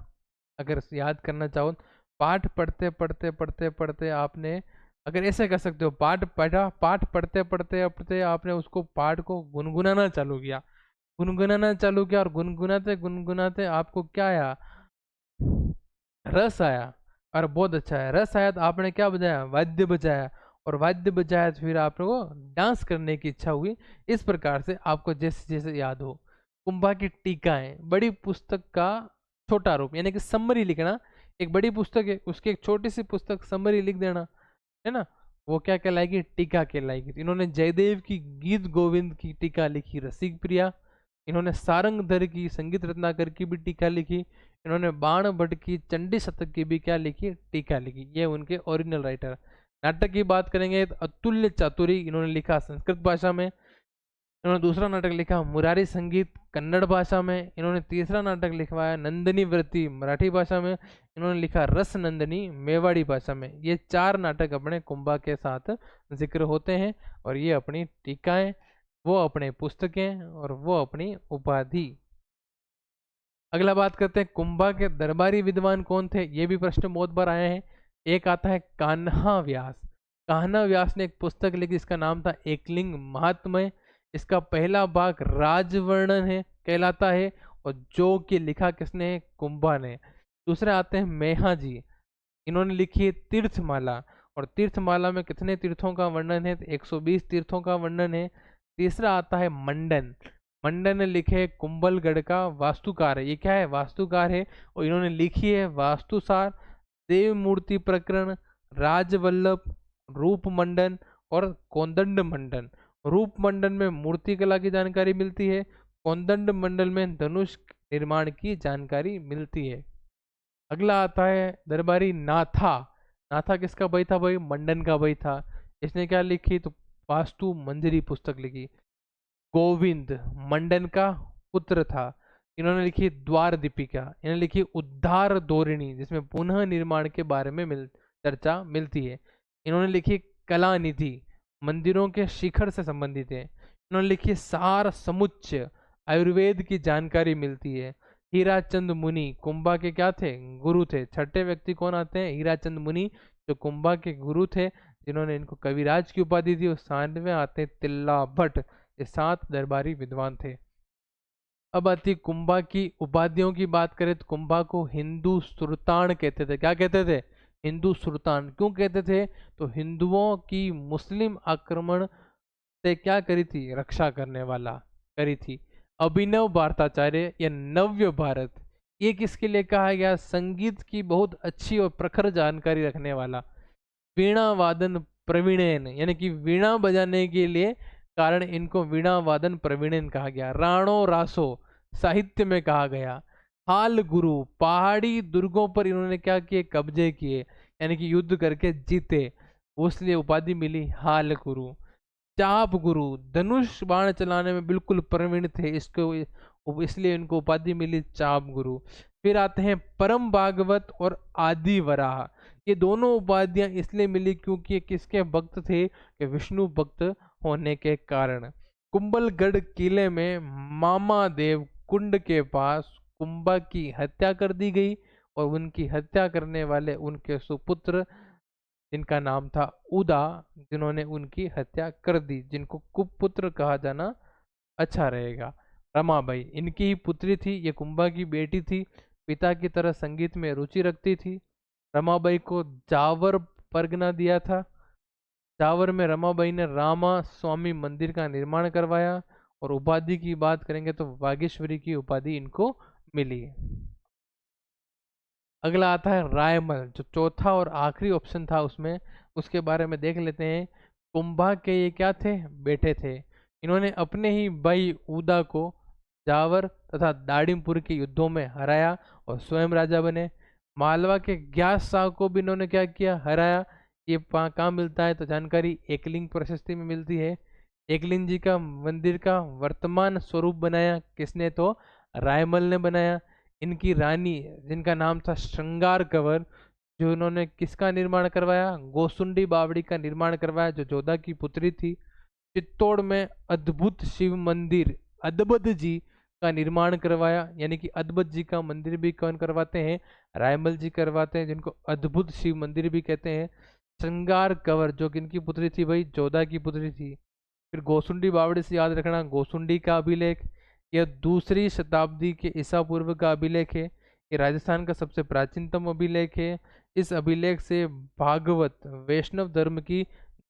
A: अगर याद करना चाहो पाठ पढ़ते पढ़ते पढ़ते पढ़ते आपने, अगर ऐसे कर सकते हो, पाठ पढ़ा, पाठ पढ़ते पढ़ते पढ़ते आपने उसको पाठ को गुनगुनाना चालू किया, गुनगुनाना चालू किया, और गुनगुनाते गुनगुनाते आपको क्या आया, रस आया। और बहुत अच्छा है, रस आया तो आपने क्या बजाया, वाद्य बजाया, और वाद्य बजाया तो फिर आपको डांस करने की इच्छा हुई। इस प्रकार से आपको जैसे जैसे याद हो। कुंभा की टीकाएं, बड़ी पुस्तक का छोटा रूप, यानी कि समरी लिखना। एक बड़ी पुस्तक है, उसकी एक छोटी सी पुस्तक समरी लिख देना, है ना, वो क्या कहलाएगी, टीका कहलाएगी। इन्होंने जयदेव की गीत गोविंद की टीका लिखी, रसिक प्रिया। इन्होंने सारंगधर की, संगीत रत्नाकर की भी टीका लिखी। इन्होंने बाण भट्ट की चंडी शतक की भी क्या लिखी, टीका लिखी। ये उनके ओरिजिनल राइटर। नाटक की बात करेंगे तो अतुल्य चातुरी इन्होंने लिखा संस्कृत भाषा में। इन्होंने दूसरा नाटक लिखा मुरारी संगीत कन्नड़ भाषा में। इन्होंने तीसरा नाटक लिखवाया नंदिनी वृत्ति मराठी भाषा में। इन्होंने लिखा रस नंदिनी मेवाड़ी भाषा में। ये 4 नाटक अपने कुंभा के साथ जिक्र होते हैं, और ये अपनी टीकाएं, वो अपने पुस्तकें, और वो अपनी उपाधि। अगला बात करते हैं कुंभा के दरबारी विद्वान कौन थे, ये भी प्रश्न बहुत बार आए हैं। एक आता है कान्हा व्यास। कान्हा व्यास ने एक पुस्तक लिखी, इसका नाम था एकलिंग महात्म्य। इसका पहला भाग राजवर्णन है कहलाता है, और जो कि लिखा किसने है, कुंभा ने। दूसरे आते हैं मेहा जी, इन्होंने लिखी है तीर्थमाला, और तीर्थमाला में कितने तीर्थों का वर्णन है, 120 तीर्थों का वर्णन है। तीसरा आता है मंडन। मंडन ने लिखे कुंभलगढ़ का वास्तुकार है, ये क्या है, वास्तुकार है, और इन्होंने लिखी है वास्तुसार, देव मूर्ति प्रकरण, राजवल्लभ, रूप मंडन और कोंदंड मंडन। रूप मंडन में मूर्ति कला की जानकारी मिलती है, कोंदंड मंडल में धनुष निर्माण की जानकारी मिलती है। अगला आता है दरबारी नाथा। नाथा किसका भाई था भाई, मंडन का भाई था। इसने क्या लिखी, तो वास्तु मंजरी पुस्तक लिखी। गोविंद मंडन का पुत्र था, इन्होंने लिखी द्वार दीपिका। इन्होंने लिखी उद्धार धोरिणी, जिसमें पुनः निर्माण के बारे में चर्चा मिलती है। इन्होंने लिखी कला निधि, मंदिरों के शिखर से संबंधित है। इन्होंने लिखी सार समुच्चय, आयुर्वेद की जानकारी मिलती है। हीराचंद मुनि कुंभा के क्या थे, गुरु थे। छठे व्यक्ति कौन आते हैं, हीराचंद मुनि, जो कुंभा के गुरु थे, जिन्होंने इनको कविराज की उपाधि दी। और 7वें आते हैं तिल्ला भट्ट। ये 7 दरबारी विद्वान थे। अब आती कुंभा की उपाधियों की बात करें तो कुंभा को हिंदू सुल्तान कहते थे। क्या कहते थे, हिंदू सुल्तान। क्यों कहते थे, तो हिंदुओं की मुस्लिम आक्रमण से क्या करी थी, रक्षा करने वाला करी थी। अभिनव भारताचार्य या नव्य भारत, ये किसके लिए कहा गया, संगीत की बहुत अच्छी और प्रखर जानकारी रखने वाला। वीणा वादन प्रवीणेन, यानी कि वीणा बजाने के लिए कारण इनको वीणा वादन प्रवीणेन कहा गया। राणो रासो साहित्य में कहा गया। हाल गुरु, पहाड़ी दुर्गों पर इन्होंने क्या किए, कब्जे किए, यानी कि युद्ध करके जीते, उसलिए उपाधि मिली हाल गुरु। चाप गुरु, धनुष बाण चलाने में बिल्कुल प्रवीण थे, इसको इसलिए इनको उपाधि मिली चाप गुरु। फिर आते हैं परम भागवत और आदि वराह। ये दोनों उपाधियां इसलिए मिली क्योंकि ये किसके भक्त थे, कि विष्णु भक्त होने के कारण। कुंभलगढ़ किले में मामा देव कुंड के पास कुंभा की हत्या कर दी गई, और उनकी हत्या करने वाले उनके सुपुत्र, जिनका नाम था उदा, जिन्होंने उनकी हत्या कर दी, जिनको कुपुत्र कहा जाना अच्छा रहेगा। रमाबाई इनकी ही पुत्री थी, ये कुंभा की बेटी थी, पिता की तरह संगीत में रुचि रखती थी। रमाबाई को जावर परगना दिया था। जावर में रमाबाई ने रामा स्वामी मंदिर का निर्माण करवाया। और उपाधि की बात करेंगे तो वागेश्वरी की उपाधि इनको मिली। अगला आता है रायमल, जो चौथा और आखिरी ऑप्शन था उसमें, उसके बारे में देख लेते हैं। कुंभा के ये क्या थे, बेटे थे। इन्होंने अपने ही भाई उदा को जावर तथा दाड़िमपुर के युद्धों में हराया और स्वयं राजा बने। मालवा के ग्यास शाह को भी इन्होंने क्या किया, हराया। ये कहाँ मिलता है, तो जानकारी एकलिंग प्रशस्ति में मिलती है। एकलिंग जी का मंदिर का वर्तमान स्वरूप बनाया किसने, तो रायमल ने बनाया। इनकी रानी, जिनका नाम था श्रृंगार कंवर, जो उन्होंने किसका निर्माण करवाया? गोसुंडी बावड़ी का निर्माण करवाया, जो जोधा की पुत्री थी। चित्तौड़ में अद्भुत शिव मंदिर अद्भुत जी का निर्माण करवाया, यानी कि अद्भुत जी का मंदिर भी कौन करवाते हैं? रायमल जी करवाते हैं, जिनको अद्भुत शिव मंदिर भी कहते हैं। श्रृंगार कंवर जो किनकी पुत्री थी भाई? जोधा की पुत्री थी। फिर गोसुंडी बावड़ी से याद रखना, गोसुंडी का अभिलेख यह 2री शताब्दी के ईसा पूर्व का अभिलेख है। ये राजस्थान का सबसे प्राचीनतम अभिलेख है। इस अभिलेख से भागवत वैष्णव धर्म की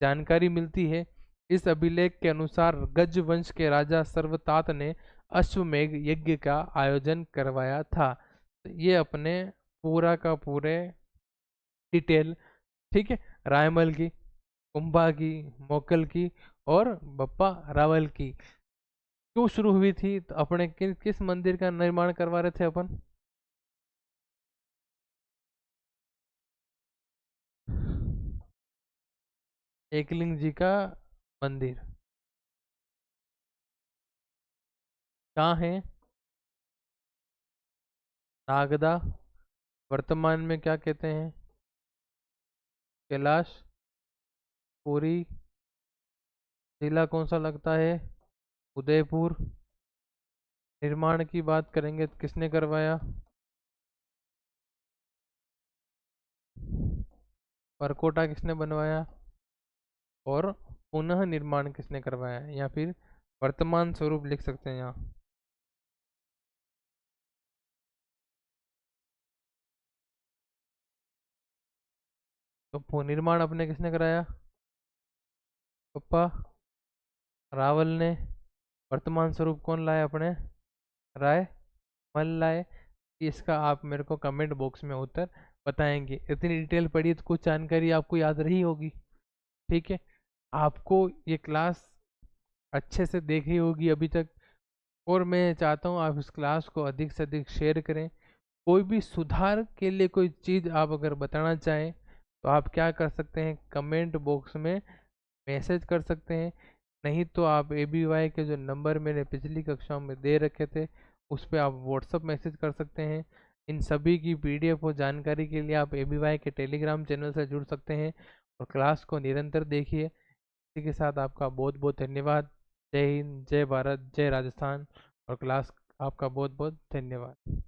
A: जानकारी मिलती है। इस अभिलेख के अनुसार गज वंश के राजा सर्वतात ने अश्वमेघ यज्ञ का आयोजन करवाया था। तो ये अपने पूरा का पूरे डिटेल, ठीक है, रायमल की, कुंभा की, मोकल की और बप्पा रावल की क्यों शुरू हुई थी, तो अपने किस मंदिर का निर्माण करवा रहे थे अपन? एकलिंग जी का मंदिर कहाँ है? नागदा। वर्तमान में क्या कहते हैं? कैलाश पुरी। जिला कौन सा लगता है? उदयपुर। निर्माण की बात करेंगे तो किसने करवाया? परकोटा किसने बनवाया? और पुनः निर्माण किसने करवाया? या फिर वर्तमान स्वरूप लिख सकते हैं यहाँ। तो निर्माण अपने किसने कराया? पप्पा रावल ने। वर्तमान स्वरूप कौन लाए अपने? राय मल लाए। इसका आप मेरे को कमेंट बॉक्स में उत्तर बताएंगे। इतनी डिटेल पढ़ी तो कुछ जानकारी आपको याद रही होगी, ठीक है। आपको ये क्लास अच्छे से देखी होगी अभी तक, और मैं चाहता हूँ आप इस क्लास को अधिक से अधिक शेयर करें। कोई भी सुधार के लिए कोई चीज़ आप अगर बताना चाहें तो आप क्या कर सकते हैं? कमेंट बॉक्स में मैसेज कर सकते हैं। नहीं तो आप ABY के जो नंबर मैंने पिछली कक्षाओं में दे रखे थे उस पर आप व्हाट्सअप मैसेज कर सकते हैं। इन सभी की PDF और जानकारी के लिए आप ABY के टेलीग्राम चैनल से जुड़ सकते हैं और क्लास को निरंतर देखिए। इसी के साथ आपका बहुत बहुत धन्यवाद। जय हिंद, जय भारत, जय राजस्थान। और क्लास आपका बहुत बहुत धन्यवाद।